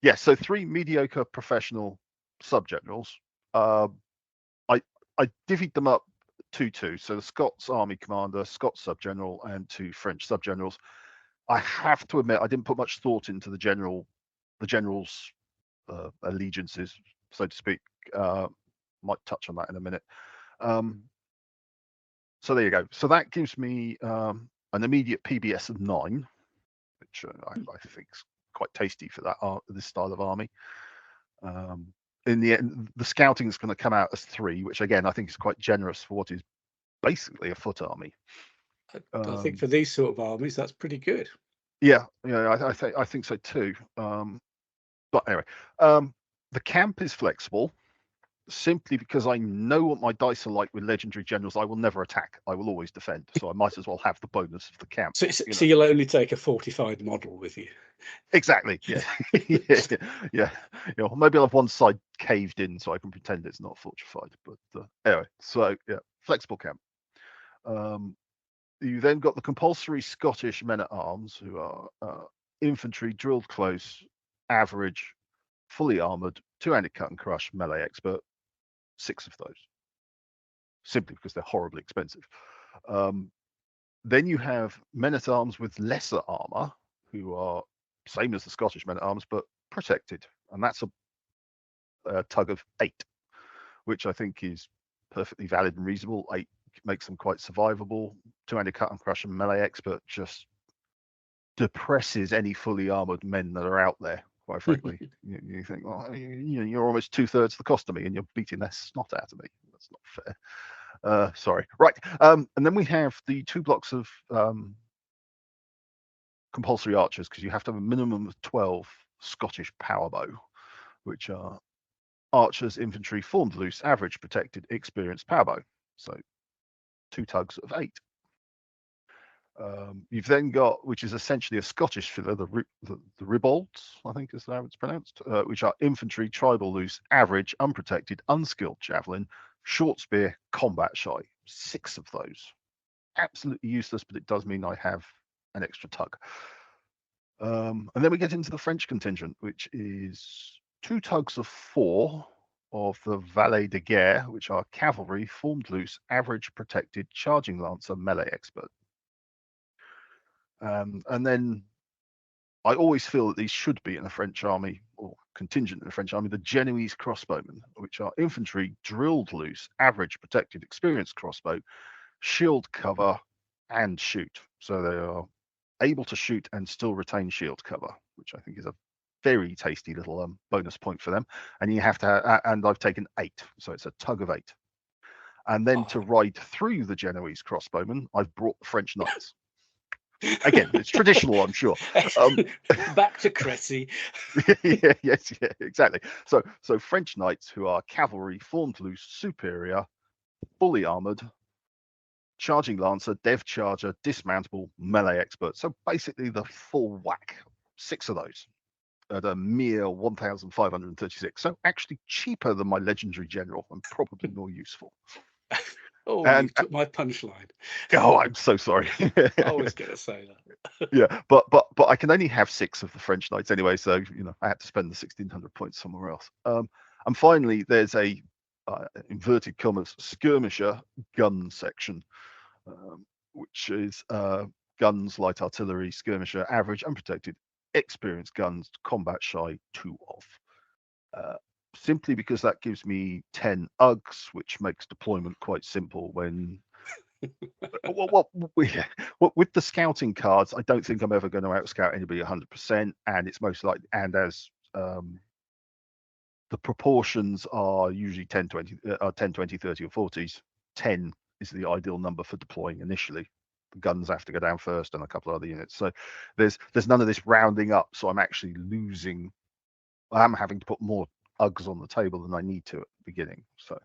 Yeah, so 3 mediocre professional sub-generals. I divvied them up 2-2. So the Scots army commander, Scots sub-general, and 2 French sub-generals. I have to admit I didn't put much thought into the general's allegiances, so to speak. Might touch on that in a minute. So there you go. So that gives me an immediate PBS of 9, which I think is quite tasty for that this style of army. In the end, the scouting is going to come out as 3, which again I think is quite generous for what is basically a foot army. I think for these sort of armies, that's pretty good. Yeah, I think so too. But anyway, the camp is flexible simply because I know what my dice are like with legendary generals. I will never attack. I will always defend. So I might as well have the bonus of the camp. So you'll only take a fortified model with you. Exactly. Yeah. yeah. Maybe I'll have one side caved in so I can pretend it's not fortified. But anyway, so yeah, flexible camp. You then got the compulsory Scottish men-at-arms, who are infantry, drilled close, average, fully armoured, two-handed cut and crush, melee expert. 6 of those, simply because they're horribly expensive. Then you have men-at-arms with lesser armour, who are same as the Scottish men-at-arms, but protected. And that's a tug of 8, which I think is perfectly valid and reasonable. 8 makes them quite survivable. Two-handed cut and crush and melee expert just depresses any fully armored men that are out there, quite frankly. you think, well, you're almost 2/3 the cost of me and you're beating that snot out of me. That's not fair. Sorry. Right. And then we have the 2 blocks of compulsory archers, because you have to have a minimum of 12 Scottish power bow, which are archers, infantry, formed loose, average, protected, experienced power bow. So 2 tugs of 8. You've then got, which is essentially a Scottish filler, the ribolds, I think is how it's pronounced, which are infantry, tribal loose, average, unprotected, unskilled javelin, short spear, combat shy. 6 of those. Absolutely useless, but it does mean I have an extra tug. And then we get into the French contingent, which is 2 tugs of 4 of the valet de guerre, which are cavalry, formed loose, average, protected, charging lancer, melee expert. And then I always feel that these should be in a French army, or contingent in a French army, the Genoese crossbowmen, which are infantry, drilled loose, average, protected, experienced crossbow, shield cover, and shoot. So they are able to shoot and still retain shield cover, which I think is a very tasty little bonus point for them. And you have to, and I've taken 8, so it's a tug of 8. And then to ride through the Genoese crossbowmen, I've brought the French knights. Again, it's traditional, I'm sure. Back to Cressy. Yes, exactly. So French knights, who are cavalry, formed loose, superior, fully armored, charging lancer, dev charger, dismountable, melee expert. So basically the full whack. 6 of those at a mere 1,536. So actually cheaper than my legendary general and probably more useful. Oh, and you took my punchline. Oh, I'm so sorry. I was going to say that. Yeah, but I can only have 6 of the French knights anyway, so I had to spend the 1,600 points somewhere else. And finally, there's a inverted commas skirmisher gun section, which is guns, light artillery, skirmisher, average, unprotected, experienced guns, combat shy, 2 off. Simply because that gives me 10 UGs, which makes deployment quite simple when with the scouting cards. I don't think I'm ever going to outscout anybody 100%, and it's most likely, and as the proportions are usually 10 20 30 or 40s, 10 is the ideal number for deploying initially. The guns have to go down first and a couple of other units, so there's none of this rounding up, so I'm actually losing. I'm having to put more UGs on the table than I need to at the beginning. So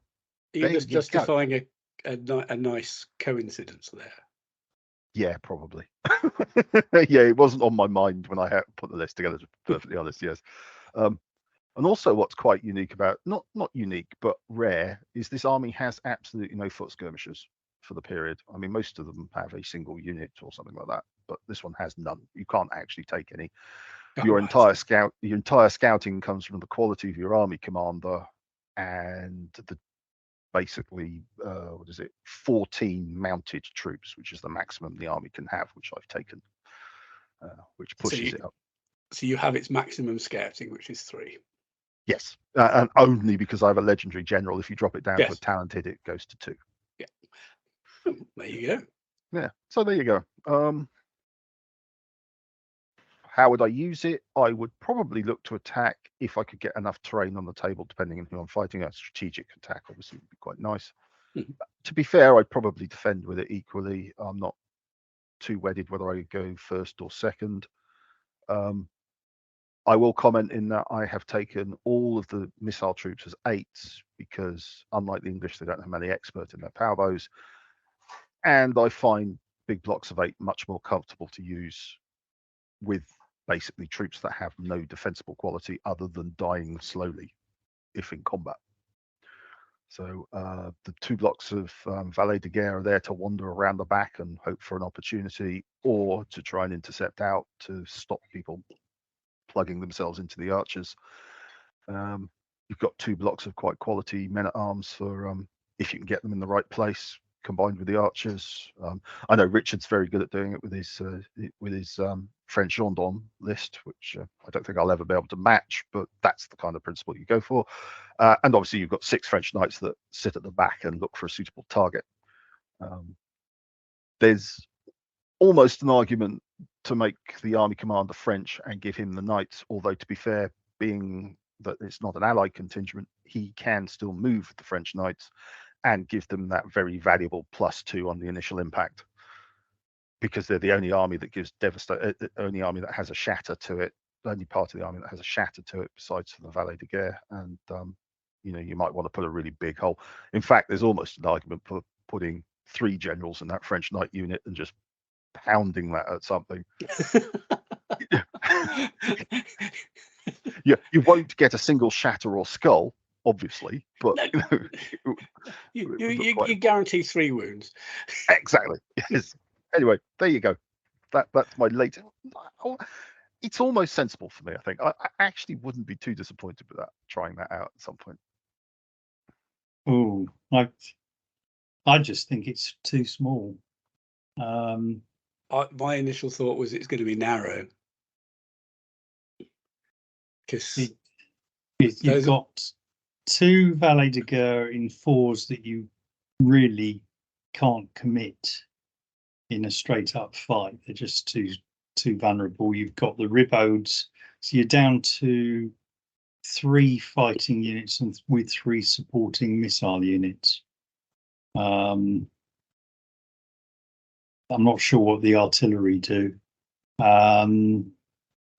you're just justifying a nice coincidence there. Yeah, probably. Yeah, it wasn't on my mind when I put the list together, to be perfectly honest. Yes. And also what's quite unique about, not unique, but rare, is this army has absolutely no foot skirmishers for the period. I mean, most of them have a single unit or something like that, but this one has none. You can't actually take any. Your entire scouting comes from the quality of your army commander and the basically 14 mounted troops, which is the maximum the army can have, which I've taken, which pushes it up. So you have its maximum scouting, which is 3. Yes, and only because I have a legendary general. If you drop it down to a talented, it goes to 2. Yeah, there you go. Yeah, so there you go. how would I use it? I would probably look to attack if I could get enough terrain on the table, depending on who I'm fighting. A strategic attack obviously would be quite nice. Mhm. To be fair, I'd probably defend with it equally. I'm not too wedded whether I go first or second. I will comment in that I have taken all of the missile troops as 8s because, unlike the English, they don't have many experts in their power bows. And I find big blocks of 8 much more comfortable to use with basically troops that have no defensible quality other than dying slowly if in combat. So the 2 blocks of valet de guerre are there to wander around the back and hope for an opportunity, or to try and intercept out to stop people plugging themselves into the archers. You've got 2 blocks of quite quality men-at-arms for if you can get them in the right place, combined with the archers. I know Richard's very good at doing it with his French gendarme list, which I don't think I'll ever be able to match, but that's the kind of principle you go for. And obviously you've got 6 French knights that sit at the back and look for a suitable target. There's almost an argument to make the army commander French and give him the knights, although to be fair, being that it's not an allied contingent, he can still move the French knights and give them that very valuable +2 on the initial impact, because they're the only army that gives only army that has a shatter to it, the only part of the army that has a shatter to it besides the valet de guerre. And you might want to put a really big hole. In fact, there's almost an argument for putting 3 generals in that French knight unit and just pounding that at something. You won't get a single shatter or skull, obviously, but no. you guarantee 3 wounds. Exactly. Yes. Anyway, there you go. That's my latest. It's almost sensible for me, I think. I actually wouldn't be too disappointed with that, trying that out at some point. Oh, I just think it's too small. My initial thought was it's going to be narrow, because you've got 2 valet de guerre in 4s that you really can't commit in a straight up fight. They're just too vulnerable. You've got the ribauds, so you're down to 3 fighting units and with 3 supporting missile units. I'm not sure what the artillery do.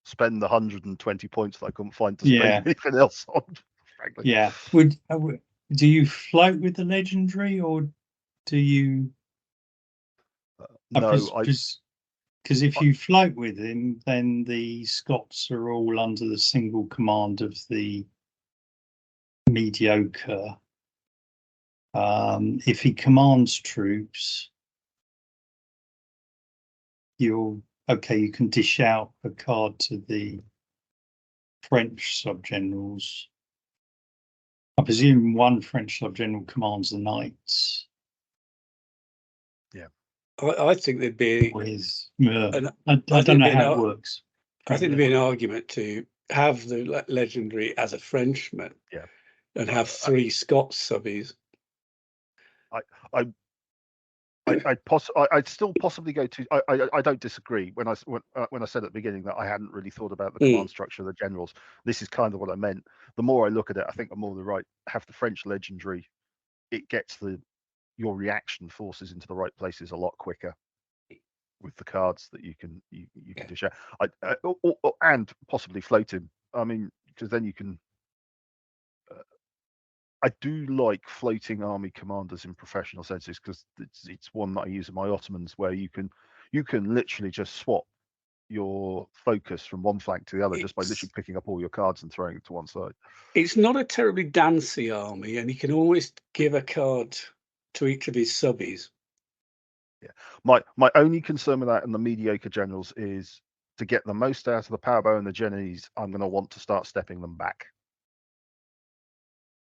Spend the 120 points that I couldn't find to spend anything else on, frankly. Yeah. Do you float with the legendary, or do you? No, because if you float with him, then the Scots are all under the single command of the mediocre. If he commands troops, you can dish out a card to the French subgenerals. I presume 1 French subgeneral commands the knights. Yeah, I think there'd be. I don't know how it works. I think there'd be an argument to have the legendary as a Frenchman, and have 3 Scots subbies. I'd still possibly go to. I don't disagree. When I said at the beginning that I hadn't really thought about the command structure of the generals, this is kind of what I meant. The more I look at it, I think the more right. Have the French legendary, it gets your reaction forces into the right places a lot quicker with the cards that you can dish out. And possibly float him. I mean, because then you can. I do like floating army commanders in professional senses, because it's one that I use in my Ottomans, where you can literally just swap your focus from one flank to the other just by literally picking up all your cards and throwing it to one side. It's not a terribly dancey army, and he can always give a card to each of his subbies. Yeah, my only concern with that and the mediocre generals is to get the most out of the power bow and the jennies. I'm going to want to start stepping them back.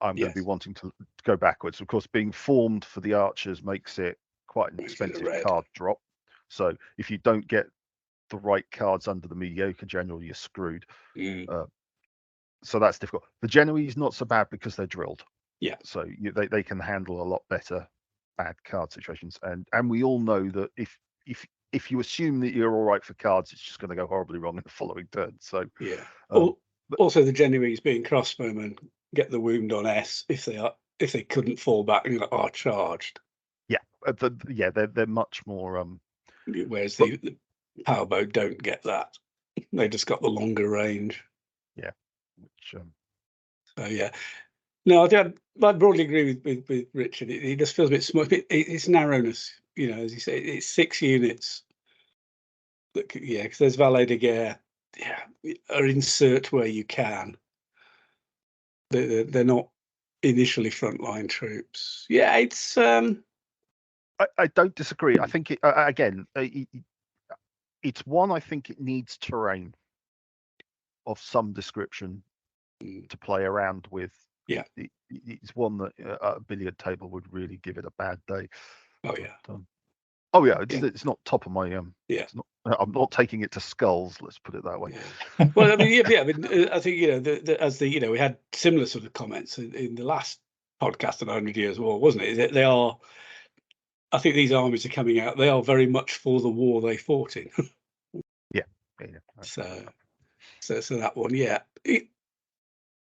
I'm going to be wanting to go backwards. Of course, being formed for the archers makes it quite an expensive card drop. So if you don't get the right cards under the mediocre general, you're screwed. So that's difficult. The Genoese not so bad because they're drilled. Yeah. So they can handle a lot better bad card situations. And we all know that if if you assume that you're all right for cards, it's just going to go horribly wrong in the following turn. So yeah. but- Also, the Genoese being crossbowmen get the wound on S if they couldn't fall back and are charged. yeah, they're much more. Whereas the powerbow don't get that. They just got the longer range. Yeah. Which, So yeah. No, I broadly agree with Richard. It just feels a bit small. It's narrowness, as you say. It's 6 units. Because there's valet de guerre. Yeah, or insert where you can. They're not initially frontline troops. Yeah, it's. I don't disagree. I think it's one. I think it needs terrain of some description to play around with. Yeah, it's one that at a billiard table would really give it a bad day. Oh yeah. It's not top of my Yeah. I'm not taking it to skulls. Let's put it that way. Yeah. Well, I mean, I think we had similar sort of comments in the last podcast on 100 Years' War, wasn't it? They are. I think these armies are coming out. They are very much for the war they fought in. Yeah. So that one, yeah.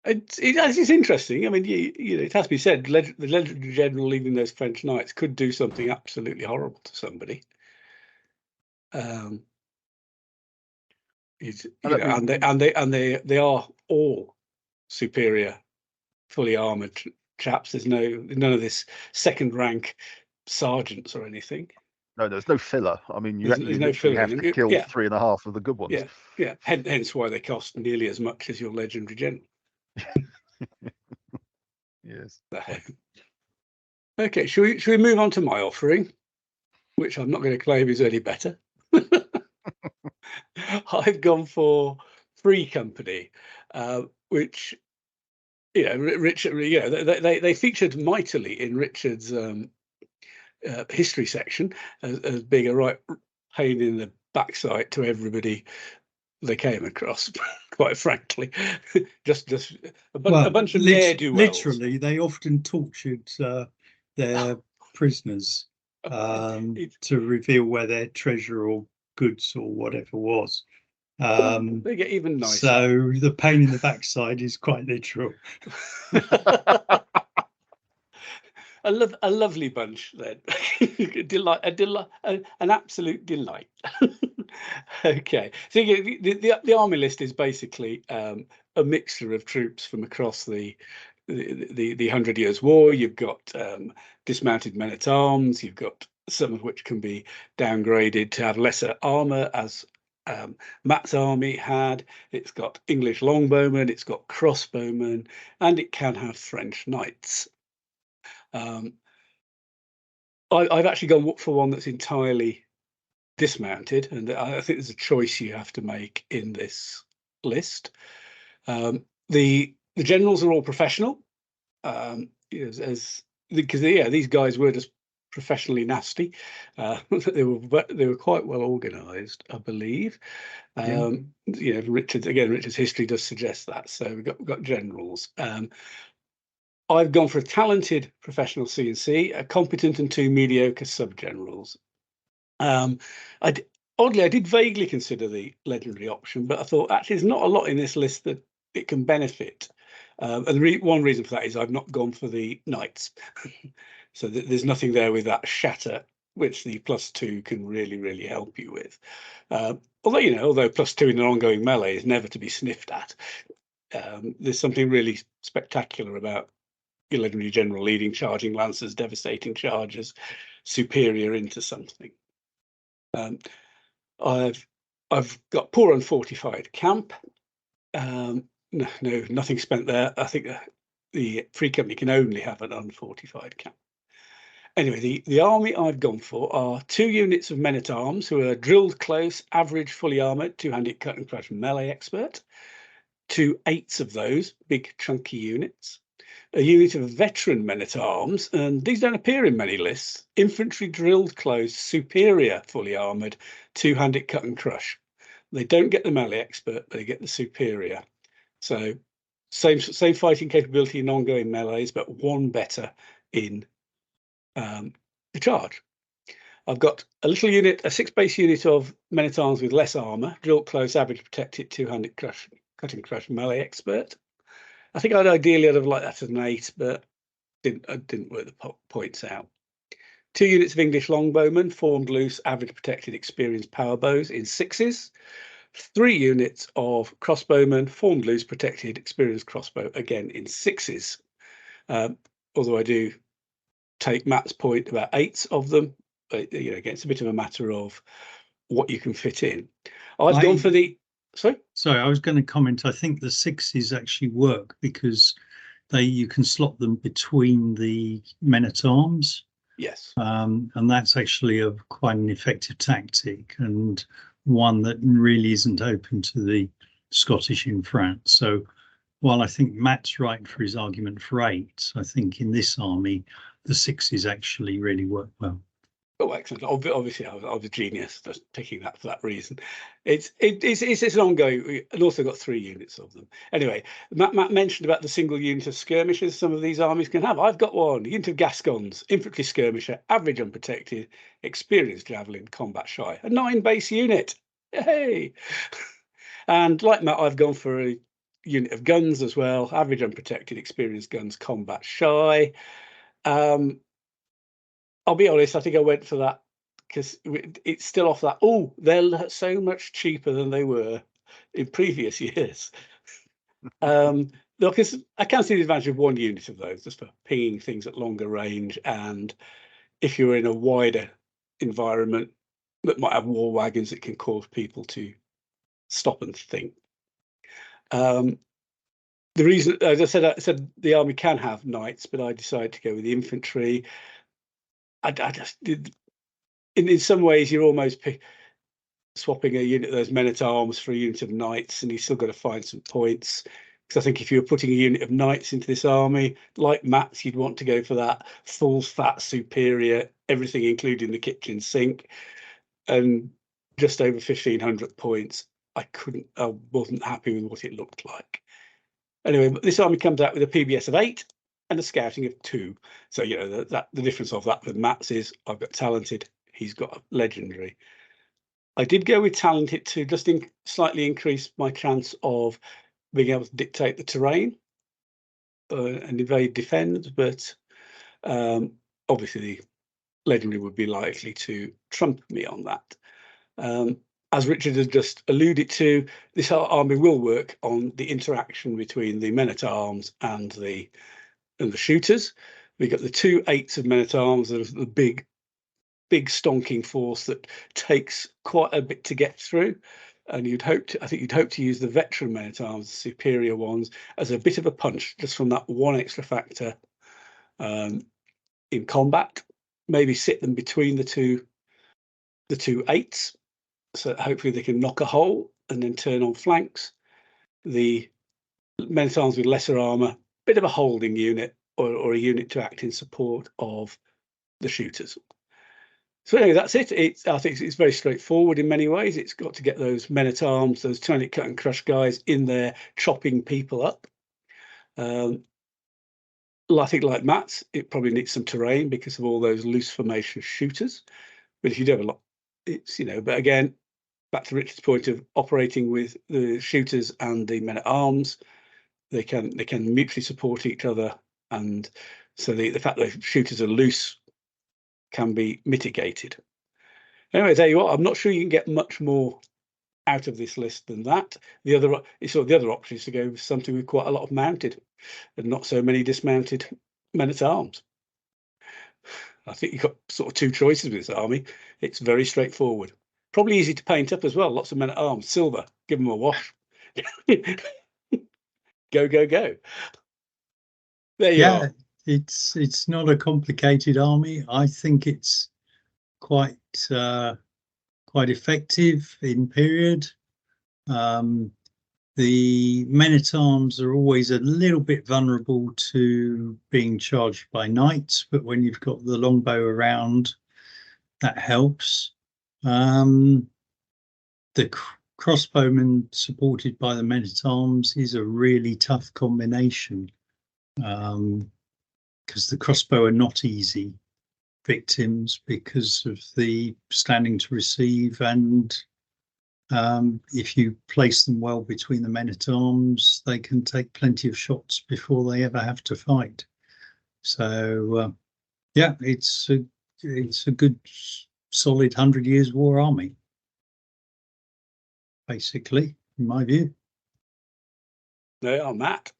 It's interesting. I mean, it has to be said, the legendary general leading those French knights could do something absolutely horrible to somebody. And they are all superior, fully armored chaps. There's none of this second rank sergeants or anything. No, there's no filler. I mean, you There's no literally filler. have to kill 3.5 of the good ones. Yeah. Hence why they cost nearly as much as your legendary general. Yes. Okay, should we move on to my offering, which I'm not going to claim is any better. I've gone for Free Company, which Richard. They featured mightily in Richard's history section as being a right pain in the backside to everybody they came across. Quite frankly, just a bunch of ne'er-do-wells. Literally, they often tortured their prisoners to reveal where their treasure or goods or whatever was. They get even nicer. So the pain in the backside is quite literal. A lovely bunch then. An absolute delight. Okay, so the army list is basically a mixture of troops from across the 100 Years' War. You've got dismounted men-at-arms. You've got some of which can be downgraded to have lesser armor, as Matt's army had. It's got English longbowmen, it's got crossbowmen, and it can have French knights. I've actually gone for one that's entirely dismounted, and I think there's a choice you have to make in this list. The generals are all professional, because these guys were just professionally nasty. They were quite well organised, I believe. Richard's history does suggest that. So we've got generals. I've gone for a talented professional C&C, a competent and 2 mediocre sub-generals. I did vaguely consider the legendary option, but I thought actually there's not a lot in this list that it can benefit. And one reason for that is I've not gone for the knights. So there's nothing there with that shatter, which the +2 can really, really help you with. Although +2 in an ongoing melee is never to be sniffed at, there's something really spectacular about your legendary general leading charging lancers, devastating charges, superior into something. I've got poor unfortified camp. No, nothing spent there. I think the Free Company can only have an unfortified camp. Anyway, the army I've gone for are 2 units of men-at-arms who are drilled close, average, fully armoured, 2-handed cut and crush melee expert. 2 8s of those, big chunky units. A unit of veteran men-at-arms, and these don't appear in many lists. Infantry drilled close, superior, fully armoured, 2-handed cut and crush. They don't get the melee expert, but they get the superior. So same fighting capability in ongoing melees, but 1 better in the charge. I've got a little unit, a 6-base unit of men-at-arms with less armour, drill close, average protected, two-handed cutting crush melee expert. I think ideally I'd have liked that as an 8, but I didn't work the points out. 2 units of English longbowmen, formed loose, average protected, experienced power bows in 6s. 3 units of crossbowmen, formed loose, protected, experienced crossbow, again in 6s. Although I do take Matt's point about 8s of them, but again, it's a bit of a matter of what you can fit in. I've gone for the. Sorry, I was going to comment. I think the 6s actually work because you can slot them between the men-at-arms. Yes. And that's actually quite an effective tactic, and one that really isn't open to the Scottish in France. So while I think Matt's right for his argument for 8, I think in this army the 6s actually really work well. Oh, excellent! Obviously, I was a genius just picking that for that reason. It's an ongoing, and also got 3 units of them. Anyway, Matt mentioned about the single unit of skirmishers some of these armies can have. I've got one: unit of Gascons, infantry skirmisher, average unprotected, experienced javelin, combat shy, a 9-base unit. Yay! And like Matt, I've gone for a unit of guns as well: average unprotected, experienced guns, combat shy. I'll be honest, I think I went for that because it's still off that. Oh, they're so much cheaper than they were in previous years. Because I can see the advantage of 1 unit of those just for pinging things at longer range. And if you're in a wider environment that might have war wagons, it can cause people to stop and think. The reason, as I said the army can have knights, but I decided to go with the infantry. I just did. In some ways, you're almost swapping a unit of those men-at-arms for a unit of knights, and you've still got to find some points. Because I think if you were putting a unit of knights into this army, like Matt's, you'd want to go for that full, fat, superior, everything, including the kitchen sink, and just over 1,500 points. I wasn't happy with what it looked like. Anyway, this army comes out with a PBS of 8. And a scouting of 2. So, the difference of that with Matt's is I've got talented, he's got legendary. I did go with talented to just slightly increase my chance of being able to dictate the terrain and invade, defend, but obviously the legendary would be likely to trump me on that. As Richard has just alluded to, this army will work on the interaction between the men-at-arms and the shooters. We've got the 2 8s of men-at-arms, the big stonking force that takes quite a bit to get through. And you'd hope to use the veteran men-at-arms, the superior ones, as a bit of a punch, just from that 1 extra factor in combat. Maybe sit them between the two 8s, so that hopefully they can knock a hole and then turn on flanks. The men-at-arms with lesser armour, bit of a holding unit or a unit to act in support of the shooters. So anyway, that's it. I think it's very straightforward in many ways. It's got to get those men-at-arms, those tiny cut and crush guys in there chopping people up. I think like Matt's, it probably needs some terrain because of all those loose formation shooters. But if you do have a lot, it's, but again, back to Richard's point of operating with the shooters and the men-at-arms, they can mutually support each other, and so the fact that shooters are loose can be mitigated. Anyway, there you are. I'm not sure you can get much more out of this list than that. The other option is to go with something with quite a lot of mounted and not so many dismounted men-at-arms. I think you've got sort of 2 choices with this army. It's very straightforward. Probably easy to paint up as well. Lots of men-at-arms, silver. Give them a wash. Go. There you are. It's not a complicated army. I think it's quite effective in period. The men-at-arms are always a little bit vulnerable to being charged by knights, but when you've got the longbow around, that helps. The crossbowmen supported by the men-at-arms is a really tough combination, because the crossbow are not easy, victims because of the standing to receive, and if you place them well between the men-at-arms, they can take plenty of shots before they ever have to fight. So yeah, it's a good solid 100 years war army, basically, in my view. They are, Matt.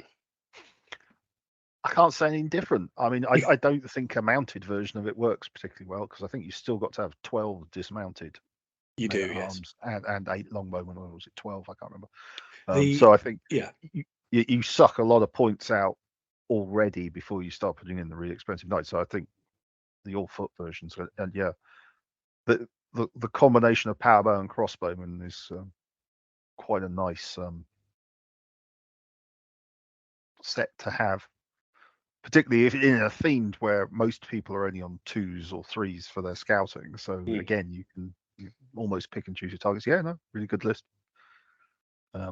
I can't say anything different. I mean, I don't think a mounted version of it works particularly well, because I think you still got to have 12 dismounted You do, men at yes. arms and 8 longbowmen, or was it 12? I can't remember. The- So I think Yeah. you suck a lot of points out already before you start putting in the really expensive knights. So I think the all foot versions, and yeah, the combination of power bow and crossbowmen is quite a nice set to have, particularly if in a themed where most people are only on 2s or 3s for their scouting. So again, you can almost pick and choose your targets. Yeah, no, really good list. Yeah,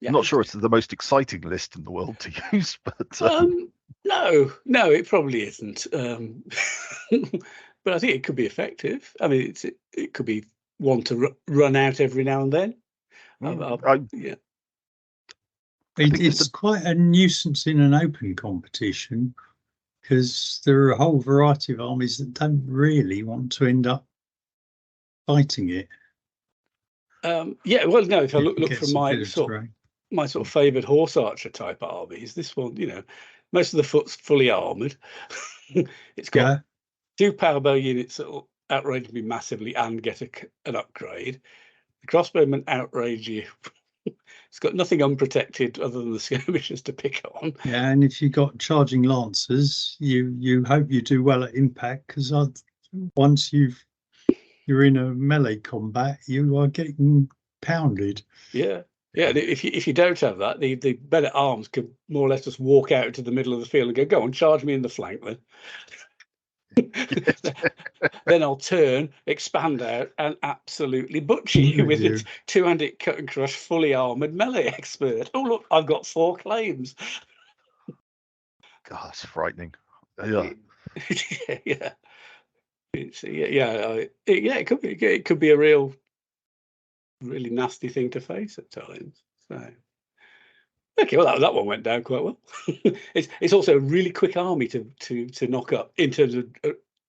I'm not sure it's the most exciting list in the world to use, but no, it probably isn't. But I think it could be effective. I mean, it could be one to run out every now and then. Yeah. It's quite a nuisance in an open competition, because there are a whole variety of armies that don't really want to end up fighting it. Yeah, well, no, if I look from my sort of favoured horse archer type armies, this one, most of the foot's fully armoured. It's got 2 power bow units that will outrage me massively and get an upgrade. The crossbowmen outrage you. It's got nothing unprotected other than the skirmishers to pick on. Yeah, and if you've got charging lancers, you hope you do well at impact, because once you're in a melee combat, you are getting pounded. Yeah. And if you don't have that, the men at arms can more or less just walk out into the middle of the field and go on, charge me in the flank then. Then I'll turn, expand out, and absolutely butcher you with its 2-handed cut and crush, fully armoured melee expert. Oh look, I've got 4 claims. God, it's frightening. Yeah. Yeah. It could be a really nasty thing to face at times. So. Okay, well that one went down quite well. It's also a really quick army to knock up in terms of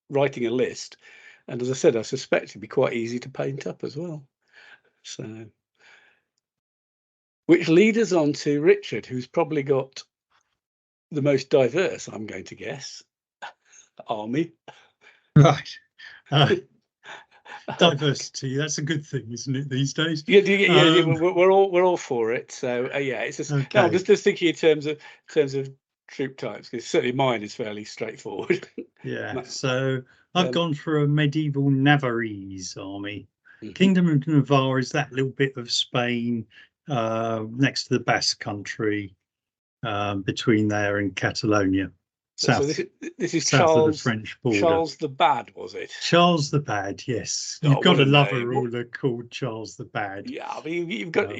writing a list, and as I said, I suspect it'd be quite easy to paint up as well. So, which leads us on to Richard, who's probably got the most diverse, I'm going to guess, army. Right. Diversity, that's a good thing, isn't it, these days? Yeah, we're all for it. So yeah, it's just okay. No, I'm just thinking in terms of troop types, because certainly mine is fairly straightforward. Yeah, so I've gone for a medieval Navarrese army. Kingdom of Navarre is that little bit of Spain next to the Basque country, between there and Catalonia. So this is south Charles, of the French border. Charles the Bad, was it? Charles the Bad, yes. You've got a lover ruler called Charles the Bad. Yeah, I mean, you've got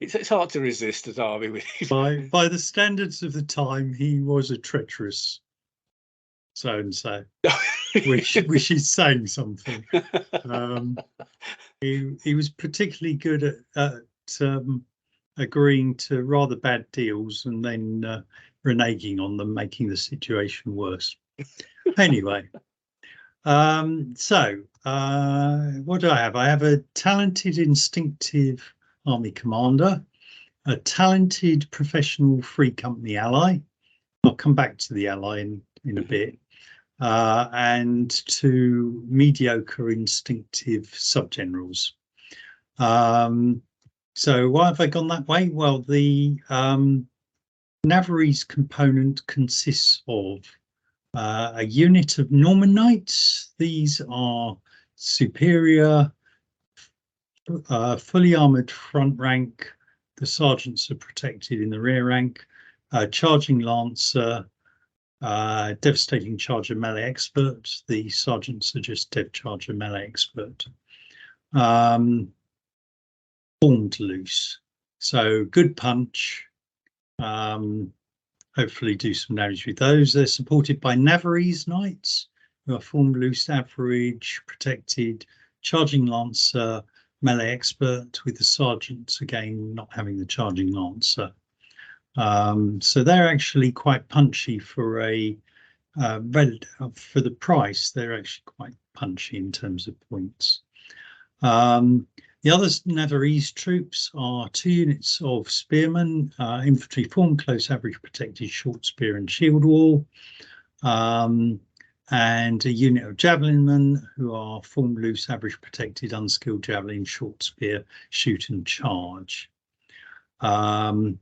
it's hard to resist an army with. By the standards of the time, he was a treacherous so and so, which is saying something. He was particularly good at agreeing to rather bad deals and then reneging on them, making the situation worse. Anyway, so what do I have? I have a talented, instinctive army commander, a talented professional free company ally. I'll come back to the ally in a bit. And 2 mediocre instinctive subgenerals. So why have I gone that way? Well, the Navarrese component consists of a unit of Norman Knights. These are superior, fully armoured front rank. The sergeants are protected in the rear rank. Charging lancer, devastating charger melee expert. The sergeants are just dev charger melee expert. Formed loose, so good punch, hopefully do some damage with those. They're supported by Navarrese Knights, who are form loose, average, protected, charging lancer, melee expert, with the sergeants again not having the charging lancer. So they're actually quite punchy for for the price. They're actually quite punchy in terms of points. The other Navarrese troops are 2 units of spearmen, infantry form, close, average, protected, short spear and shield wall, and a unit of javelinmen who are form, loose, average, protected, unskilled javelin, short spear, shoot and charge. Along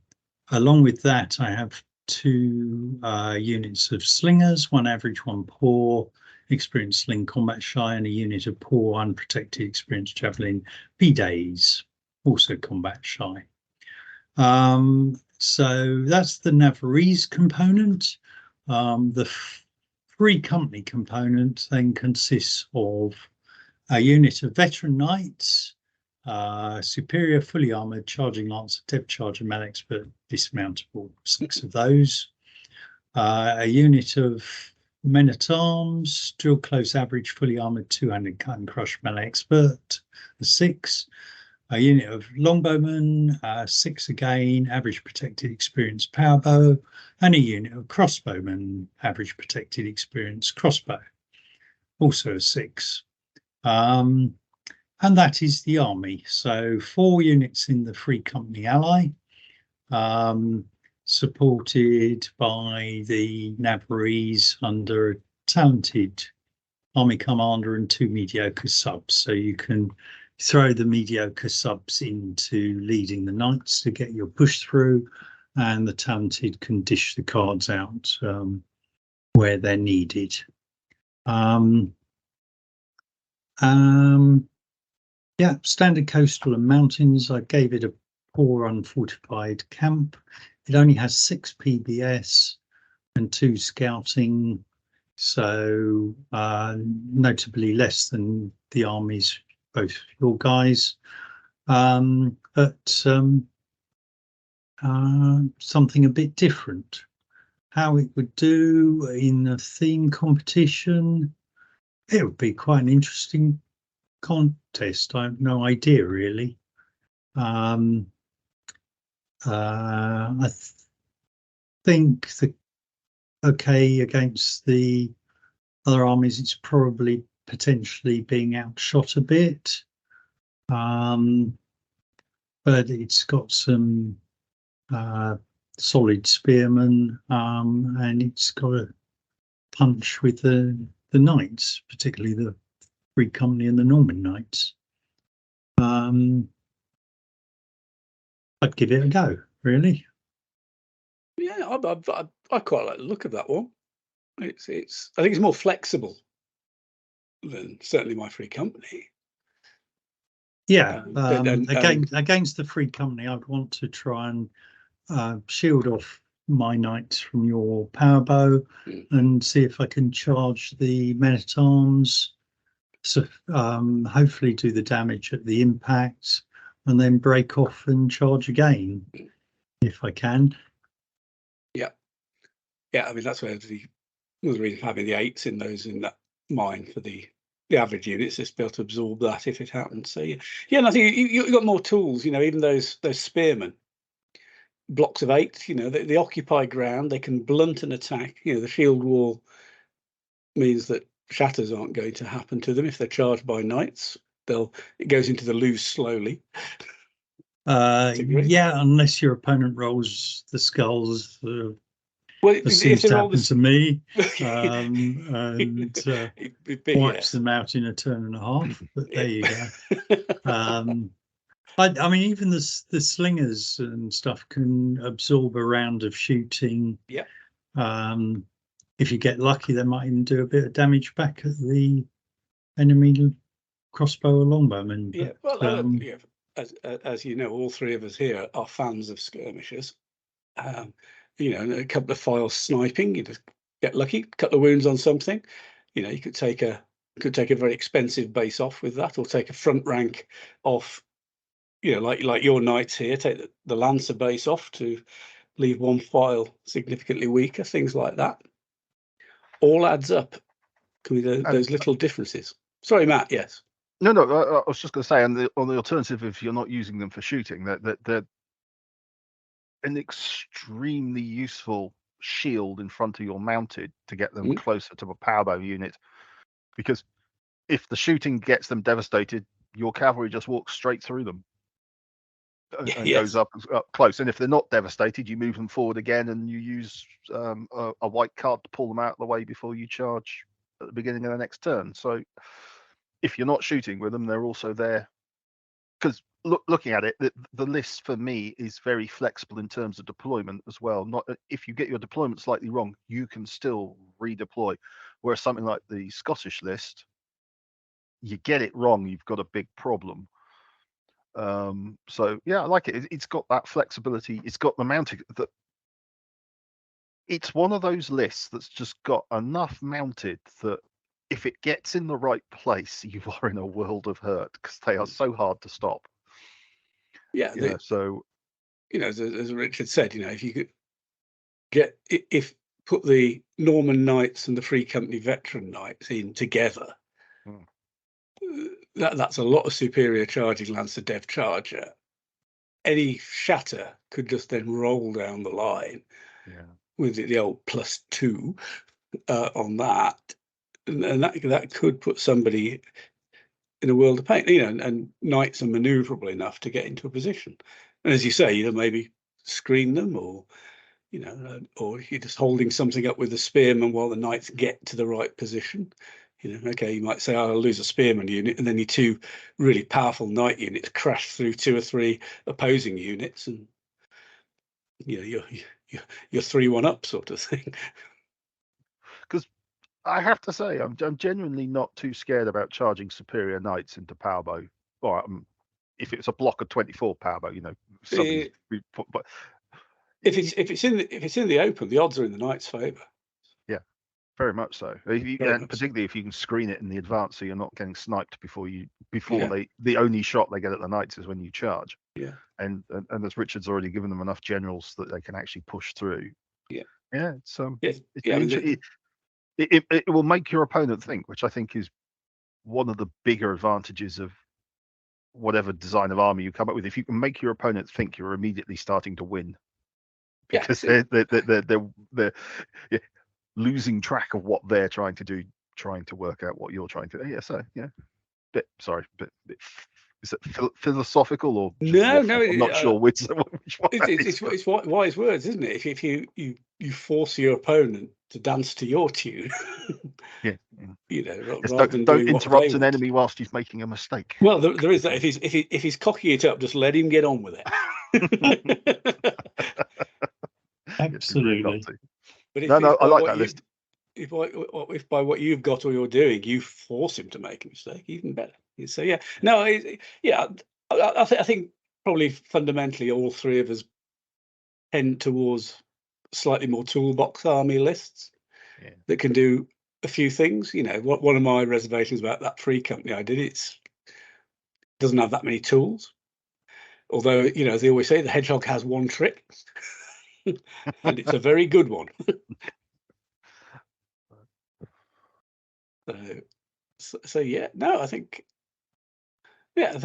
with that, I have 2 units of slingers, 1 average, 1 poor, experienced sling combat shy, and a unit of poor unprotected experienced javelin P-Days, also combat shy. So that's the Navarrese component. The free company component then consists of a unit of veteran knights, superior fully armored charging lancer, depth charger, melee expert, dismountable, 6 of those. A unit of men-at-arms, drill close, average, fully armored, 200 cut and crush, melee expert, 6. A unit of longbowmen, 6 again, average, protected, experienced, power bow, and a unit of crossbowmen, average, protected, experienced, crossbow, also a 6. And that is the army. So 4 units in the Free Company Ally, supported by the Navarrese under a talented army commander and 2 mediocre subs. So you can throw the mediocre subs into leading the knights to get your push through, and the talented can dish the cards out where they're needed. Yeah, standard coastal and mountains. I gave it a poor unfortified camp. It only has 6 PBS and 2 scouting, so notably less than the armies, both your guys. But something a bit different. How it would do in a theme competition, it would be quite an interesting contest. I have no idea really. I think against the other armies, it's probably potentially being outshot a bit, but it's got some solid spearmen, and it's got a punch with the knights, particularly the Free Company and the Norman Knights. I'd give it a go, really. Yeah, I quite like the look of that one. I think it's more flexible than certainly my Free Company. Yeah, against the Free Company, I'd want to try and shield off my knights from your power bow and see if I can charge the men-at-arms. So hopefully do the damage at the impact, and then break off and charge again if I can. Yeah. I mean, that's where the reason for having the 8s in that mine for the average units is to be able to absorb that if it happens. So yeah, and I think you've got more tools. Even those spearmen, blocks of 8. They occupy ground. They can blunt an attack. The shield wall means that shatters aren't going to happen to them if they're charged by knights. It goes into the loose slowly. Yeah, unless your opponent rolls the skulls. Well, it seems to happen to me, and wipes them out in a turn and a half. But there you go. I mean, even the slingers and stuff can absorb a round of shooting. Yeah. If you get lucky, they might even do a bit of damage back at the enemy crossbow or longbowman. Yeah. Well, as you know, all 3 of us here are fans of skirmishers. And a couple of files sniping, you just get lucky, couple of wounds on something. You could take a very expensive base off with that, or take a front rank off. Like your knights here, take the lancer base off to leave one file significantly weaker, things like that. All adds up. Can be those little differences. Sorry, Matt. Yes. No. I was just going to say, on the alternative, if you're not using them for shooting, that they're an extremely useful shield in front of your mounted to get them closer to a power bow unit, because if the shooting gets them devastated, your cavalry just walks straight through them and goes up close. And if they're not devastated, you move them forward again, and you use a white card to pull them out of the way before you charge at the beginning of the next turn. So if you're not shooting with them, they're also there. Because looking at it, the list for me is very flexible in terms of deployment as well. Not if you get your deployment slightly wrong, you can still redeploy. Whereas something like the Scottish list, you get it wrong, you've got a big problem. So yeah, I like it. It's got that flexibility. It's got the mounting. It's one of those lists that's just got enough mounted that if it gets in the right place, you are in a world of hurt, because they are so hard to stop. Yeah. So, as Richard said, if you could put the Norman Knights and the Free Company Veteran Knights in together, that's a lot of superior charging Lancer Dev Charger. Any shatter could just then roll down the line with the old +2 on that. And that could put somebody in a world of pain, and knights are maneuverable enough to get into a position. And as you say, maybe screen them, or or you're just holding something up with a spearman while the knights get to the right position. Okay, you might say, I'll lose a spearman unit, and then your two really powerful knight units crash through 2 or 3 opposing units, and you're 3-1 up sort of thing. Because I have to say, I'm genuinely not too scared about charging superior knights into power bow. Or if it's a block of 24 power bow, but if it's in the open, the odds are in the knight's favour. Yeah, very much so. Particularly if you can screen it in the advance, so you're not getting sniped before the only shot they get at the knights is when you charge. Yeah. And as Richard's already given them enough generals that they can actually push through. Yeah. Yeah. Yes. It will make your opponent think, which I think is one of the bigger advantages of whatever design of army you come up with. If you can make your opponent think, you're immediately starting to win, because they're losing track of what they're trying to do, trying to work out what you're trying to do. Yeah. So bit is it philosophical or no? I'm not sure which one. It's wise words, isn't it? If you force your opponent to dance to your tune, rather than don't interrupt an enemy whilst he's making a mistake. Well, there is that. If he's cocking it up, just let him get on with it. Absolutely. But I like that list. If by what you've got or you're doing, you force him to make a mistake, even better. So I think probably fundamentally all three of us tend towards slightly more toolbox army lists that can do a few things. One of my reservations about that Free Company I did, it doesn't have that many tools. Although, as they always say, the hedgehog has one trick, and it's a very good one. So yeah, no, I think, and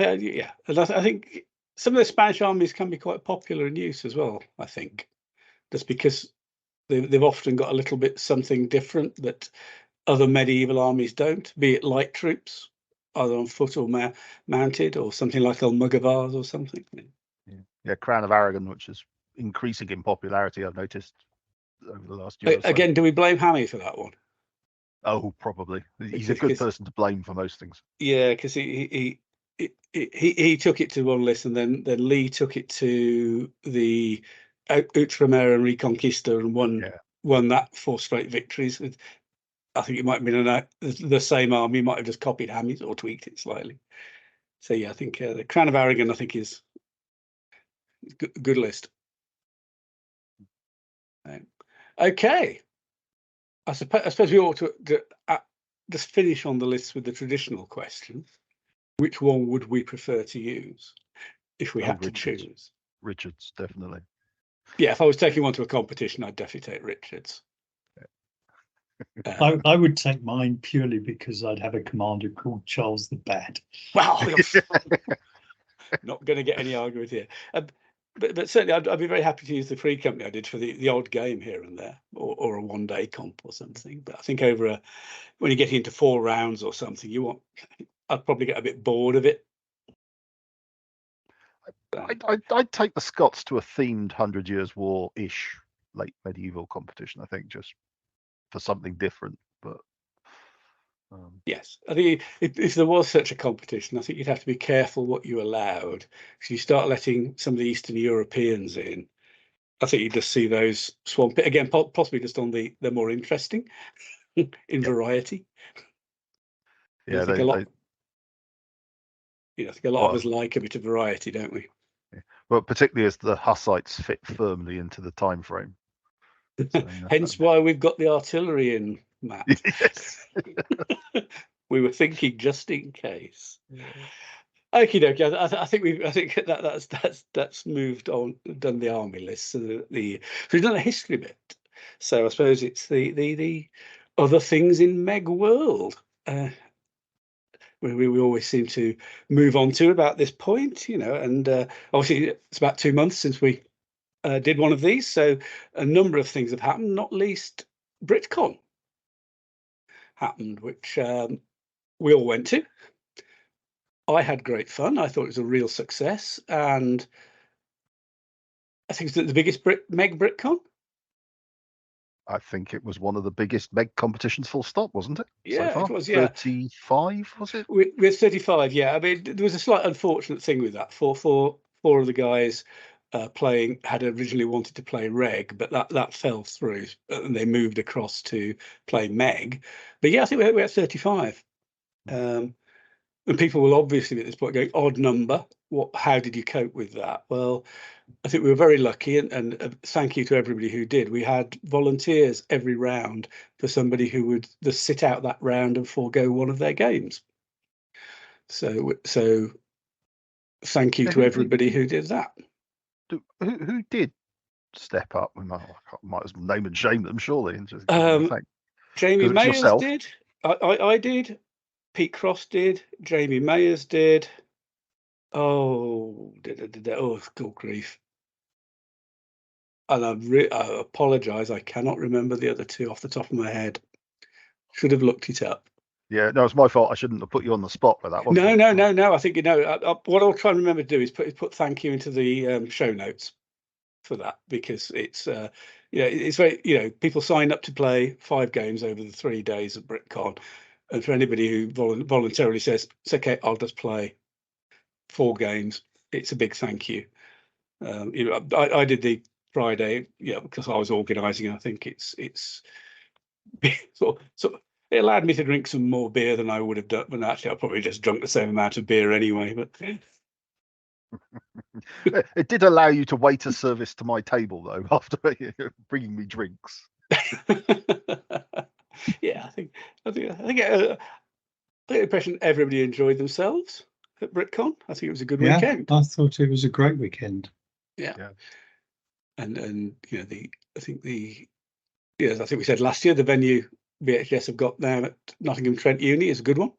I think some of the Spanish armies can be quite popular in use as well. I think just because they've often got a little bit something different that other medieval armies don't, be it light troops, either on foot or mounted, or something like Almogavars or something. Yeah, Crown of Aragon, which is increasing in popularity, I've noticed over the last year. Again, do we blame Hammy for that one? Oh, probably. He's a good person to blame for most things. Yeah, because he took it to one list, and then Lee took it to the Outremer and Reconquista and won that 4 straight victories. I think it might have been the same army, might have just copied Hammy's or tweaked it slightly. So yeah, I think the Crown of Aragon, I think, is a good list. Okay. I suppose we ought to just finish on the list with the traditional question. Which one would we prefer to use if we had to choose? Richards, definitely. Yeah, if I was taking one to a competition, I'd definitely take Richard's. I would take mine purely because I'd have a commander called Charles the Bad. Well, not going to get any argument here. But certainly, I'd be very happy to use the free company I did for the odd game here and there, or a one-day comp or something. But I think when you get into 4 rounds or something, I'd probably get a bit bored of it. I'd take the Scots to a themed 100 Years War-ish late medieval competition, I think, just for something different. But yes, I think if there was such a competition, I think you'd have to be careful what you allowed. If you start letting some of the Eastern Europeans in, I think you just see those swamp it again, possibly just on the more interesting in variety. Yeah, I think a lot of us like a bit of variety, don't we? Yeah. Well, particularly as the Hussites fit firmly into the time frame. So, hence why we've got the artillery in, Matt. Yes. We were thinking just in case. Okie dokie. I think that's moved on, done the army list. So we've done a history bit. So I suppose it's the other things in Meg world. We always seem to move on to about this point, and obviously it's about 2 months since we did one of these, so a number of things have happened, not least BritCon happened, which we all went to. I had great fun. I thought it was a real success, and I think it's the biggest Meg BritCon. I think it was one of the biggest MEG competitions, full stop, wasn't it? Yeah, so far? It was. Yeah, 35 was it? With 35. Yeah, I mean, there was a slight unfortunate thing with that. Four of the guys playing had originally wanted to play Reg, but that fell through, and they moved across to play Meg. But yeah, I think we're at 35. And people will obviously at this point going, odd number. How did you cope with that? Well, I think we were very lucky, and thank you to everybody who did. We had volunteers every round for somebody who would just sit out that round and forego one of their games. So thank you to everybody who did that. Who did step up? We might as well name and shame them, surely. And just Jamie Mayers did. I did. Pete Cross did. Jamie Mayers did. Oh, good grief. And I apologise, I cannot remember the other two off the top of my head. Should have looked it up. Yeah, no, it's my fault. I shouldn't have put you on the spot with that one. No. I think what I'll try and remember to do is put thank you into the show notes for that, because it's it's very people sign up to play 5 games over the 3 days of BritCon, and for anybody who voluntarily says it's okay, I'll just play 4 games, it's a big thank you. I did the Friday, because I was organising. I think it's sort of it allowed me to drink some more beer than I would have done. But actually, I probably just drunk the same amount of beer anyway. But it did allow you to wait a service to my table, though, after bringing me drinks. Yeah, I think the impression everybody enjoyed themselves at BritCon. I think it was a good weekend. I thought it was a great weekend. Yeah. And I think we said last year the venue VHS have got now at Nottingham Trent Uni is a good one,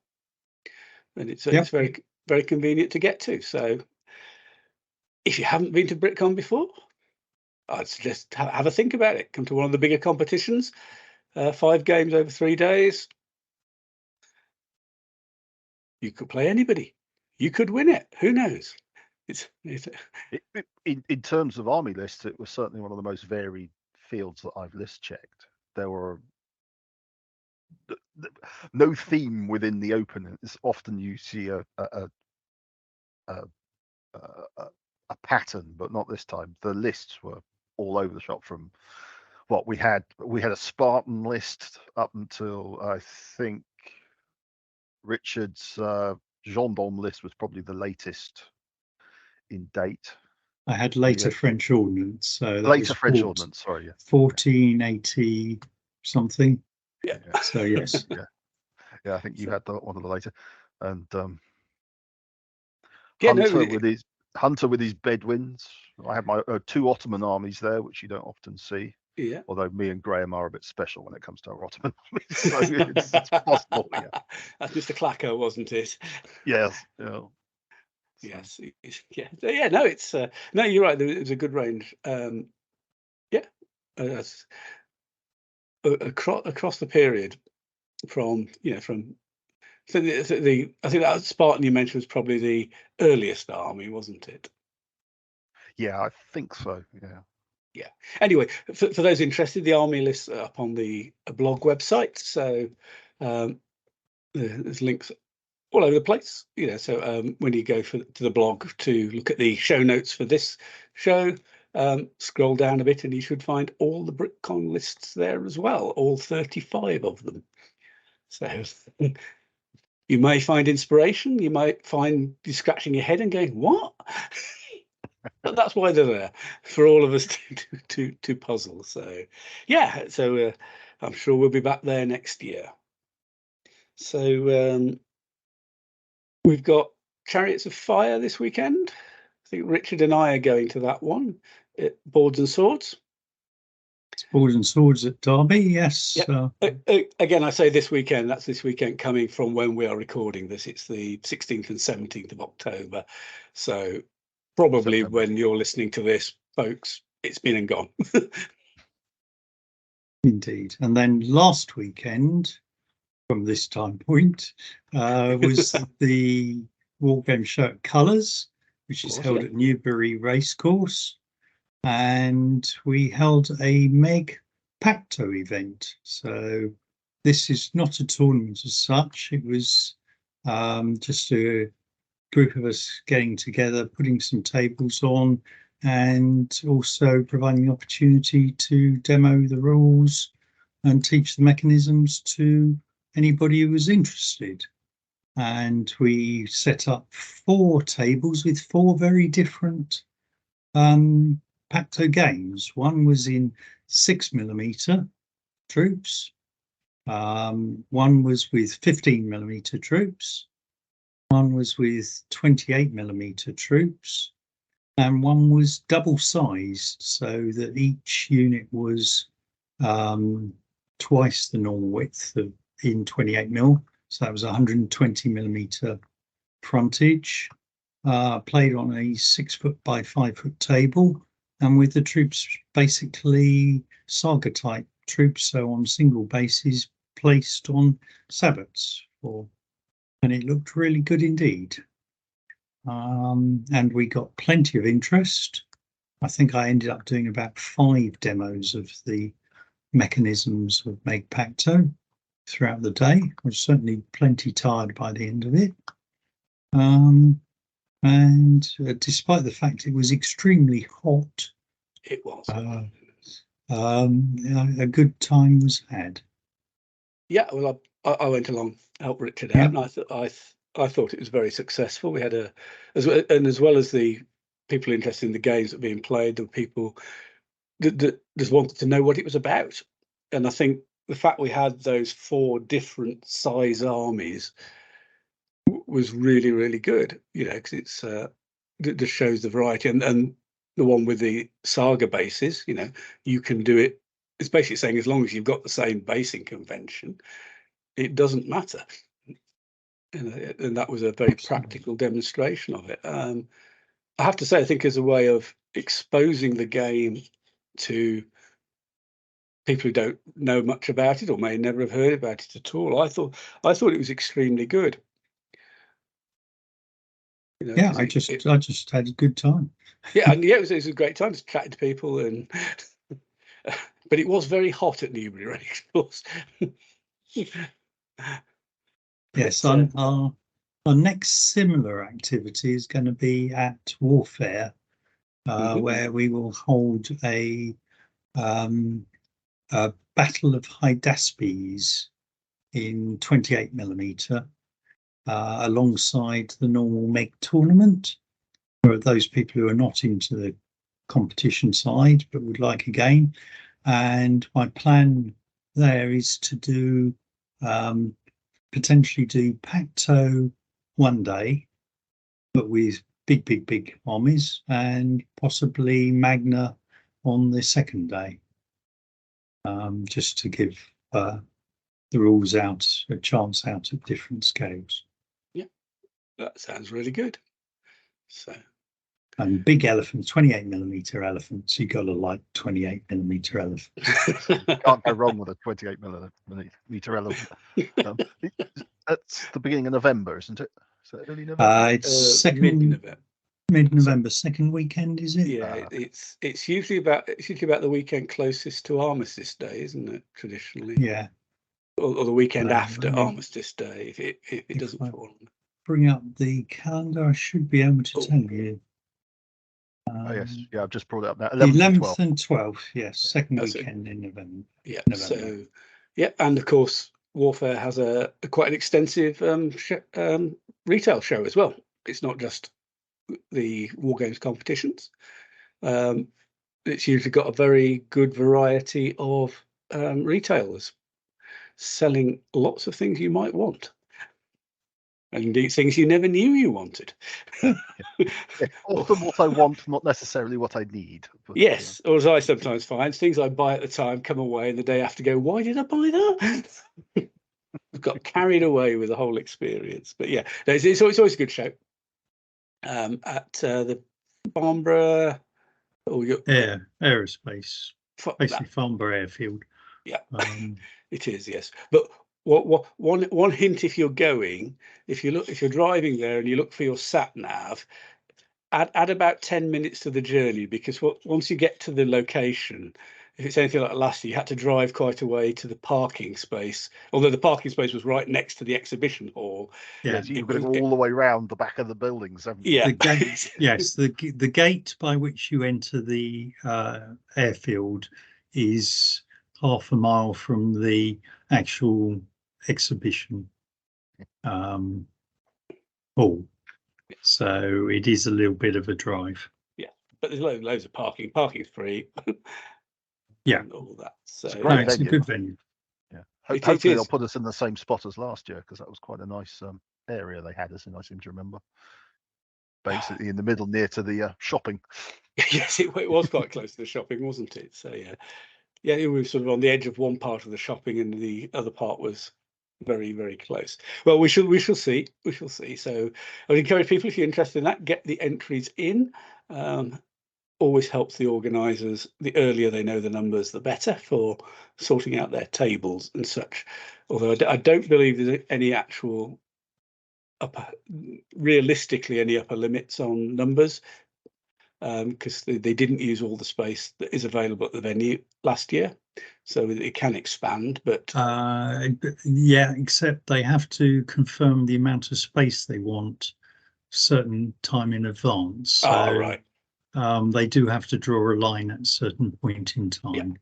and it's very, very convenient to get to. So if you haven't been to BritCon before, I'd suggest have a think about it. Come to one of the bigger competitions, 5 games over 3 days. You could play anybody. You could win it. Who knows? In terms of army lists, it was certainly one of the most varied fields that I've list checked. There were no theme within the open. It's often you see a pattern, but not this time. The lists were all over the shop. From what we had a Spartan list up until I think Richard's gendarme list was probably the latest in date. I had later French ordnance, so that later French ordnance. Sorry, 1480 something. Yeah. So yes. Yeah. I think you had one of the later, and Yeah, Hunter with his Hunter with his Bedouins. I have my 2 Ottoman armies there, which you don't often see. Yeah. Although me and Graham are a bit special when it comes to our Ottoman armies, so it's possible. Yeah. That's Mr. Clacko, wasn't it? Yes. Yeah. Yes. Yeah. Yeah. No, it's no. You're right. It was a good range. Yeah. Across the period from so the I think that Spartan you mentioned was probably the earliest army, wasn't it? Yeah, I think so. Yeah. Yeah. Anyway, for those interested, the army lists are up on the blog website. So there's links all over the place. So when you go to the blog to look at the show notes for this show, scroll down a bit and you should find all the BritCon lists there as well, all 35 of them. So you may find inspiration. You might find you scratching your head and going, what? But that's why they're there, for all of us to puzzle. So yeah, so I'm sure we'll be back there next year. So we've got Chariots of Fire this weekend. I think Richard and I are going to that one. Boards and Swords. Boards and Swords at Derby, yes. Yep. Again, I say this weekend. That's this weekend coming from when we are recording this. It's the 16th and 17th of October. So probably September. When you're listening to this, folks, it's been and gone. Indeed. And then last weekend, from this time point, was the War Game Show at Colours, which is held at Newbury Racecourse. And we held a MeG Pacto event. So this is not a tournament as such. It was just a group of us getting together, putting some tables on, and also providing the opportunity to demo the rules and teach the mechanisms to anybody who was interested. And we set up 4 tables with 4 very different Pacto games. One was in 6mm troops, one was with 15mm troops, one was with 28mm troops, and one was double sized, so that each unit was twice the normal width in 28mm. So that was 120mm frontage, played on a 6-foot by 5-foot table, and with the troops basically Saga type troops, so on single bases placed on sabots, and it looked really good indeed. And we got plenty of interest. I think I ended up doing about 5 demos of the mechanisms of MeG Pacto throughout the day. I was certainly plenty tired by the end of it. And despite the fact it was extremely hot, it was. A good time was had. Yeah, well, I went along, helped Richard out, and I thought it was very successful. We had as well as the people interested in the games that were being played, the people that just wanted to know what it was about. And I think the fact we had those 4 different size armies was really, really good, because it's just shows the variety. And the one with the Saga bases, you can do it. It's basically saying as long as you've got the same basing convention, it doesn't matter. And that was a very practical demonstration of it. I have to say, I think as a way of exposing the game to people who don't know much about it or may never have heard about it at all, I thought it was extremely good. I just had a good time. It was a great time to chat to people, and but it was very hot at Newbury Racecourse. Yes, our next similar activity is going to be at Warfare, where we will hold a Battle of Hydaspes in 28mm, alongside the normal MeG tournament. For those people who are not into the competition side but would like a game. And my plan there is to do potentially do Pacto one day, but with big armies, and possibly Magna on the second day, just to give the rules out a chance out at different scales. Yeah, that sounds really good. So, and big elephants, 28mm elephants. You got to like 28mm elephants. Can't go wrong with a 28mm elephant. That's the beginning of November, isn't it? Is that early November? It's second mid-November. Mid-November, second weekend, is it? Yeah, it's usually about the weekend closest to Armistice Day, isn't it? Traditionally, Yeah. Or the weekend after Armistice Day, if it doesn't fall on. Bring up the calendar. I should be able to tell you. Yes, yeah, I've just brought it up now. 11th and 12th, yes, second weekend in November. Yeah, so yeah, and of course, Warfare has a quite an extensive retail show as well. It's not just the War Games competitions. It's usually got a very good variety of retailers selling lots of things you might want. And indeed, things you never knew you wanted. Often what I want, not necessarily what I need. But, yes, or as I sometimes find, things I buy at the time come away and the day after go, why did I buy that? I've got carried away with the whole experience. But yeah, it's always a good show. At the Farnborough aerospace, basically Farnborough Airfield. Yeah, it is, yes. But one hint, if you're driving there and you look for your sat nav, add about 10 minutes to the journey, because once you get to the location, if it's anything like last year, you had to drive quite a way to the parking space, although the parking space was right next to the exhibition hall. Yes, you've got to go all the way around the back of the buildings, haven't you? Yeah. The gate, yes, the gate by which you enter the airfield is half a mile from the actual exhibition hall. So it is a little bit of a drive. Yeah, but there's loads of parking. Parking's free. Yeah, and all that. So it's a great it's a good venue. Yeah, hopefully they'll put us in the same spot as last year, because that was quite a nice area they had us in. I seem to remember, basically in the middle, near to the shopping. Yes, it was quite close to the shopping, wasn't it? So yeah, we were sort of on the edge of one part of the shopping, and the other part was very, very close. Well, we shall see. So I would encourage people, if you're interested in that, get the entries in. Always helps the organisers. The earlier they know the numbers, the better for sorting out their tables and such. Although I don't believe there's any actual realistically any upper limits on numbers, because they didn't use all the space that is available at the venue last year, so it can expand. But yeah, except they have to confirm the amount of space they want certain time in advance. So, right. They do have to draw a line at a certain point in time.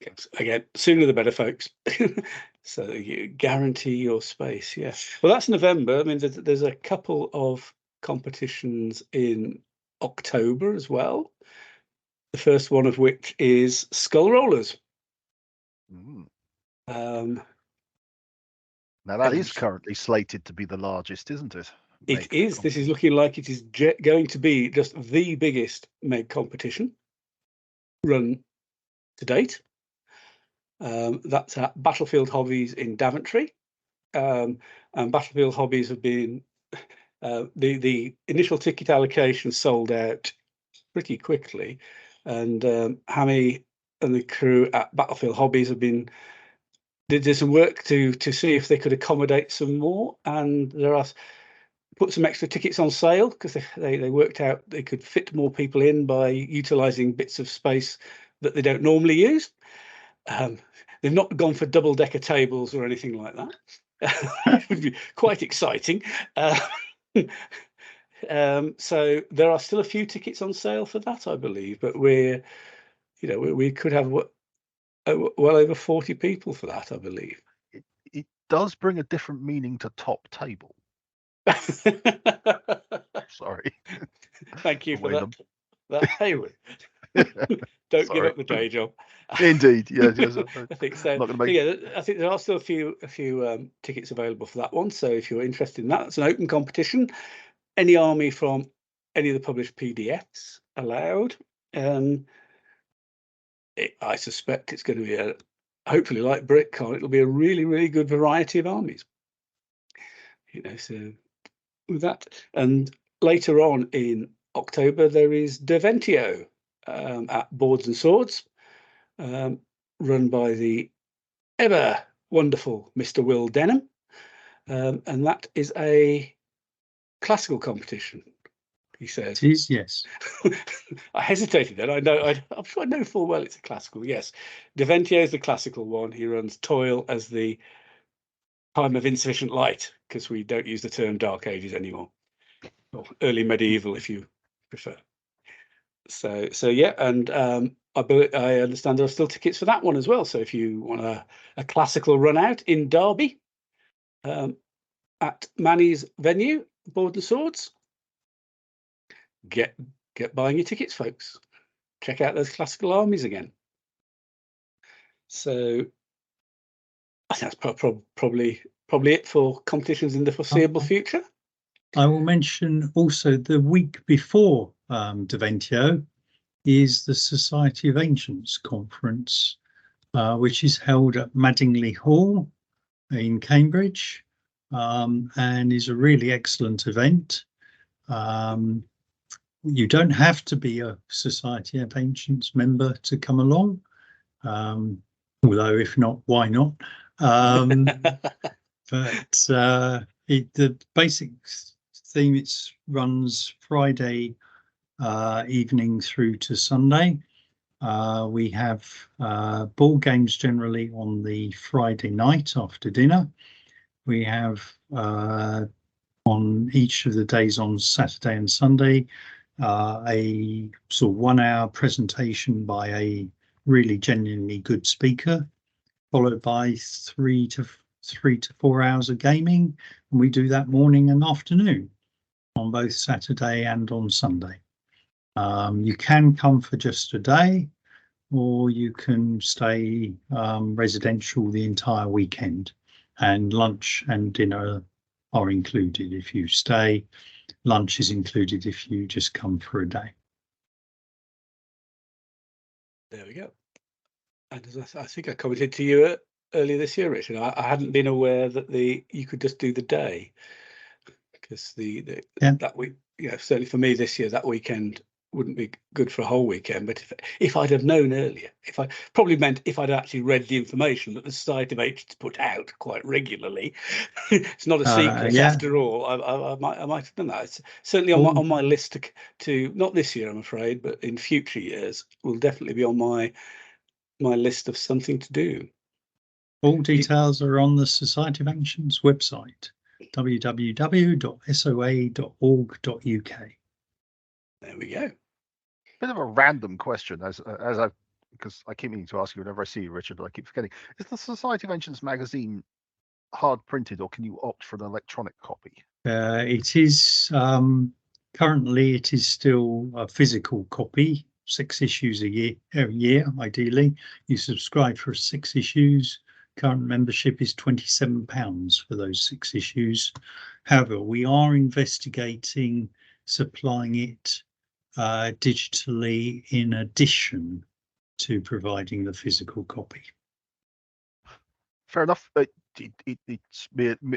Yeah. Again, sooner the better, folks. So you guarantee your space. Yes. Well, that's November. I mean, there's a couple of competitions in October as well. The first one of which is Skull Rollers. Now that is currently slated to be the largest, isn't it? It is. This is looking like it is going to be just the biggest MEG competition run to date. That's at Battlefield Hobbies in Daventry. And Battlefield Hobbies have been, the initial ticket allocation sold out pretty quickly. And Hammy and the crew at Battlefield Hobbies did some work to see if they could accommodate some more. And put some extra tickets on sale, because they worked out they could fit more people in by utilising bits of space that they don't normally use. They've not gone for double-decker tables or anything like that. It would be quite exciting. So there are still a few tickets on sale for that, I believe, but we could have well over 40 people for that, I believe. It does bring a different meaning to top table. Sorry. Thank you for that Hayward. Don't give up the day job. Indeed, yes. I think so. Yeah, I think there are still a few tickets available for that one. So if you're interested in that, it's an open competition. Any army from any of the published PDFs allowed. I suspect it's going to be hopefully like BritCon, it'll be a really, really good variety of armies. So with that, and later on in October there is Deventio at Boards and Swords, run by the ever wonderful Mr. Will Denham, and that is a classical competition. He says it is, yes. I hesitated then. I'm sure I know full well it's a classical. Yes, Deventio is the classical one. He runs Toil as the time of insufficient light, because we don't use the term Dark Ages anymore, or early medieval if you prefer. So yeah, and I understand there are still tickets for that one as well. So if you want a classical run out in Derby, at Manny's venue, Board and Swords, get buying your tickets, folks. Check out those classical armies again. So I think that's probably it for competitions in the foreseeable future. I will mention also the week before Deventio is the Society of Ancients conference, which is held at Madingley Hall in Cambridge, and is a really excellent event. You don't have to be a Society of Ancients member to come along, although if not, why not? But the basic theme, it runs Friday evening through to Sunday. We have ball games generally on the Friday night after dinner. We have on each of the days on Saturday and Sunday a sort of 1 hour presentation by a really genuinely good speaker, followed by 3 to 4 hours of gaming, and we do that morning and afternoon on both Saturday and on Sunday. You can come for just a day, or you can stay residential the entire weekend, and lunch and dinner are included if you stay. Lunch is included if you just come for a day. There we go. And as I think I commented to you earlier this year, Richard, I hadn't been aware that you could just do the day, because that week, certainly for me this year, that weekend wouldn't be good for a whole weekend. But if I'd have known earlier, if I'd actually read the information that the Society of Ancients put out quite regularly, it's not a secret after all. I might have done that. It's certainly on my list to not this year, I'm afraid, but in future years will definitely be on my list of something to do. All details are on the Society of Ancients website, www.soa.org.uk. There we go. Bit of a random question, because I keep meaning to ask you whenever I see you, Richard, but I keep forgetting. Is the Society of Ancients magazine hard printed, or can you opt for an electronic copy? It is currently it is still a physical copy, 6 issues a year. Ideally, you subscribe for 6 issues. Current membership is £27 for those 6 issues. However, we are investigating supplying it digitally in addition to providing the physical copy. Fair enough. It's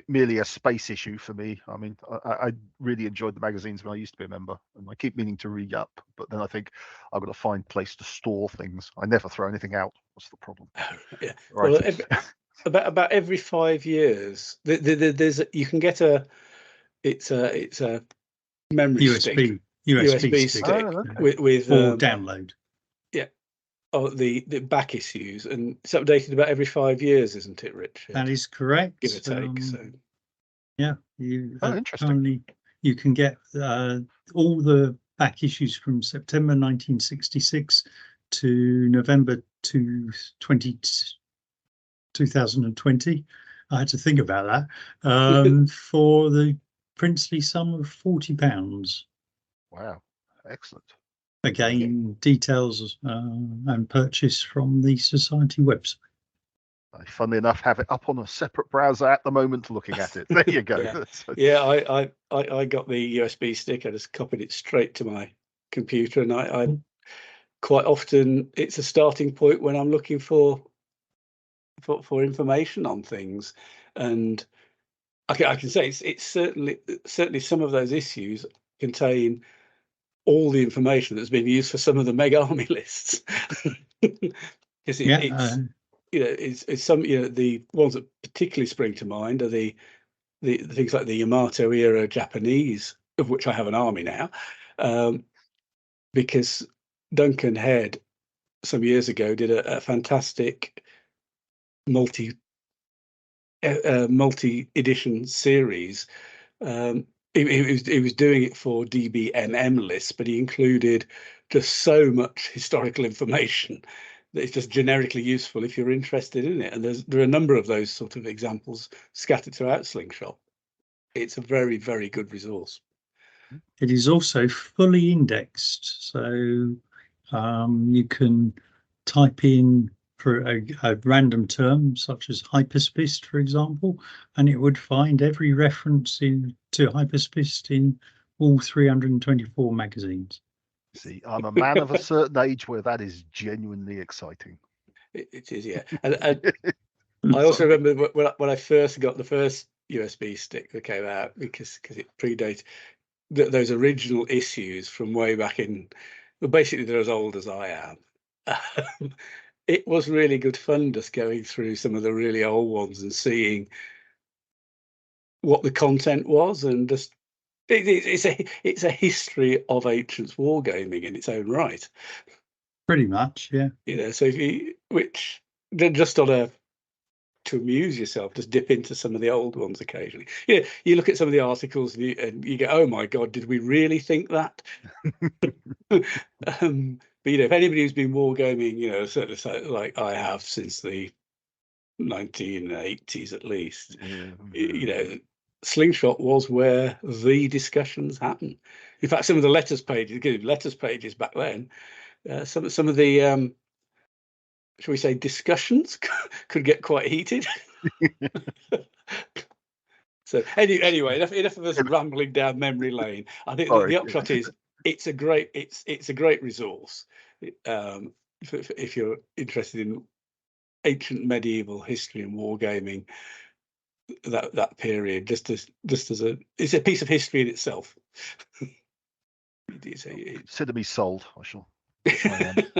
merely a space issue for me. I mean, I really enjoyed the magazines when I used to be a member, and I keep meaning to re-up, but then I think I've got to find a place to store things. I never throw anything out. What's the problem? Yeah. Right. Well, about every 5 years, you can get a memory USB stick. Oh, okay. with or download. Yeah. Oh, the back issues, and it's updated about every 5 years, isn't it, Richard? That is correct. Give or take. So yeah, interesting. currently you can get all the back issues from September 1966 to November 2020. I had to think about that, for the princely sum of £40. Wow, excellent. Again, details and purchase from the Society website. I, funnily enough, have it up on a separate browser at the moment, looking at it. There you go. Yeah. So- Yeah, I got the USB stick. I just copied it straight to my computer, and I quite often it's a starting point when I'm looking for information on things, and I can say it's certainly some of those issues contain all the information that's been used for some of the MeG army lists. Because it's it's some, the ones that particularly spring to mind are the things like the Yamato era Japanese, of which I have an army now, because Duncan Head some years ago did a fantastic multi edition series. He was doing it for DBMM lists, but he included just so much historical information that it's just generically useful if you're interested in it. And there are a number of those sort of examples scattered throughout Slingshot. It's a very, very good resource. It is also fully indexed, so you can type in for a random term such as hyperspist, for example, and it would find every reference to hyperspist in all 324 magazines. See, I'm a man of a certain age where that is genuinely exciting. It is, yeah. And I also remember when I first got the first USB stick that came out, because it predated those original issues from way back in, well, basically they're as old as I am. It was really good fun just going through some of the really old ones and seeing what the content was, and just it's a history of ancient wargaming in its own right. Pretty much, yeah. So if you, which just to amuse yourself, just dip into some of the old ones occasionally. You look at some of the articles and you go, oh my God, did we really think that? But if anybody who's been wargaming, certainly like I have since the 1980s at least, Slingshot was where the discussions happen. In fact, some of the letters pages back then, some of the shall we say discussions could get quite heated. So anyway, enough of us rambling down memory lane. I think the upshot is it's a great resource if you're interested in ancient medieval history and wargaming, that period, just as it's a piece of history in itself. Consider me sold. I shall get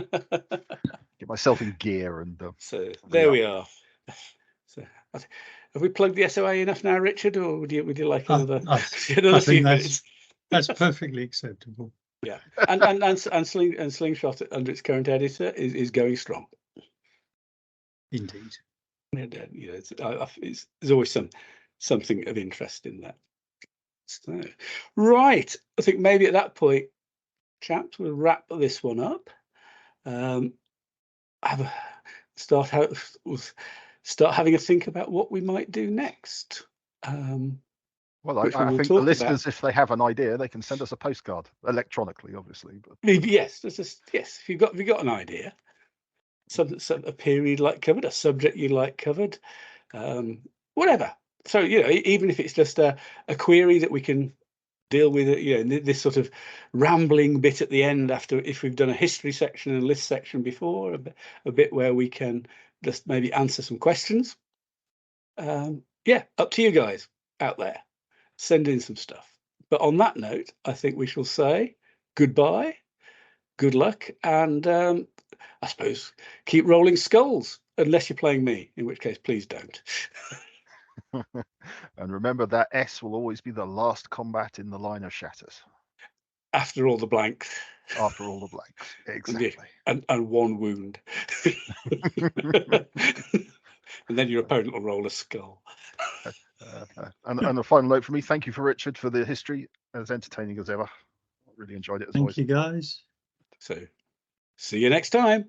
myself in gear and. So there we are. So have we plugged the SOA enough now, Richard, or would you like another? I think that's perfectly acceptable. Yeah, and Slingshot under its current editor is going strong. Indeed. There's always something of interest in that. So, right, I think maybe at that point, chaps, we'll wrap this one up. Start having a think about what we might do next. Well, I think the listeners, if they have an idea, they can send us a postcard electronically, obviously. But yes, if you've got an idea, a period like covered, a subject you like covered, whatever. So even if it's just a query that we can deal with, this sort of rambling bit at the end after, if we've done a history section and list section before, a bit where we can just maybe answer some questions. Up to you guys out there. Send in some stuff. But on that note, I think we shall say goodbye, good luck, and I suppose keep rolling skulls, unless you're playing me, in which case please don't. And remember that S will always be the last combat in the line of shatters. After all the blanks. After all the blanks, exactly. And one wound. And then your opponent will roll a skull. And a final note from me, thank you for Richard for the history, as entertaining as ever. Really enjoyed it as always. Thank you, guys. So see you next time.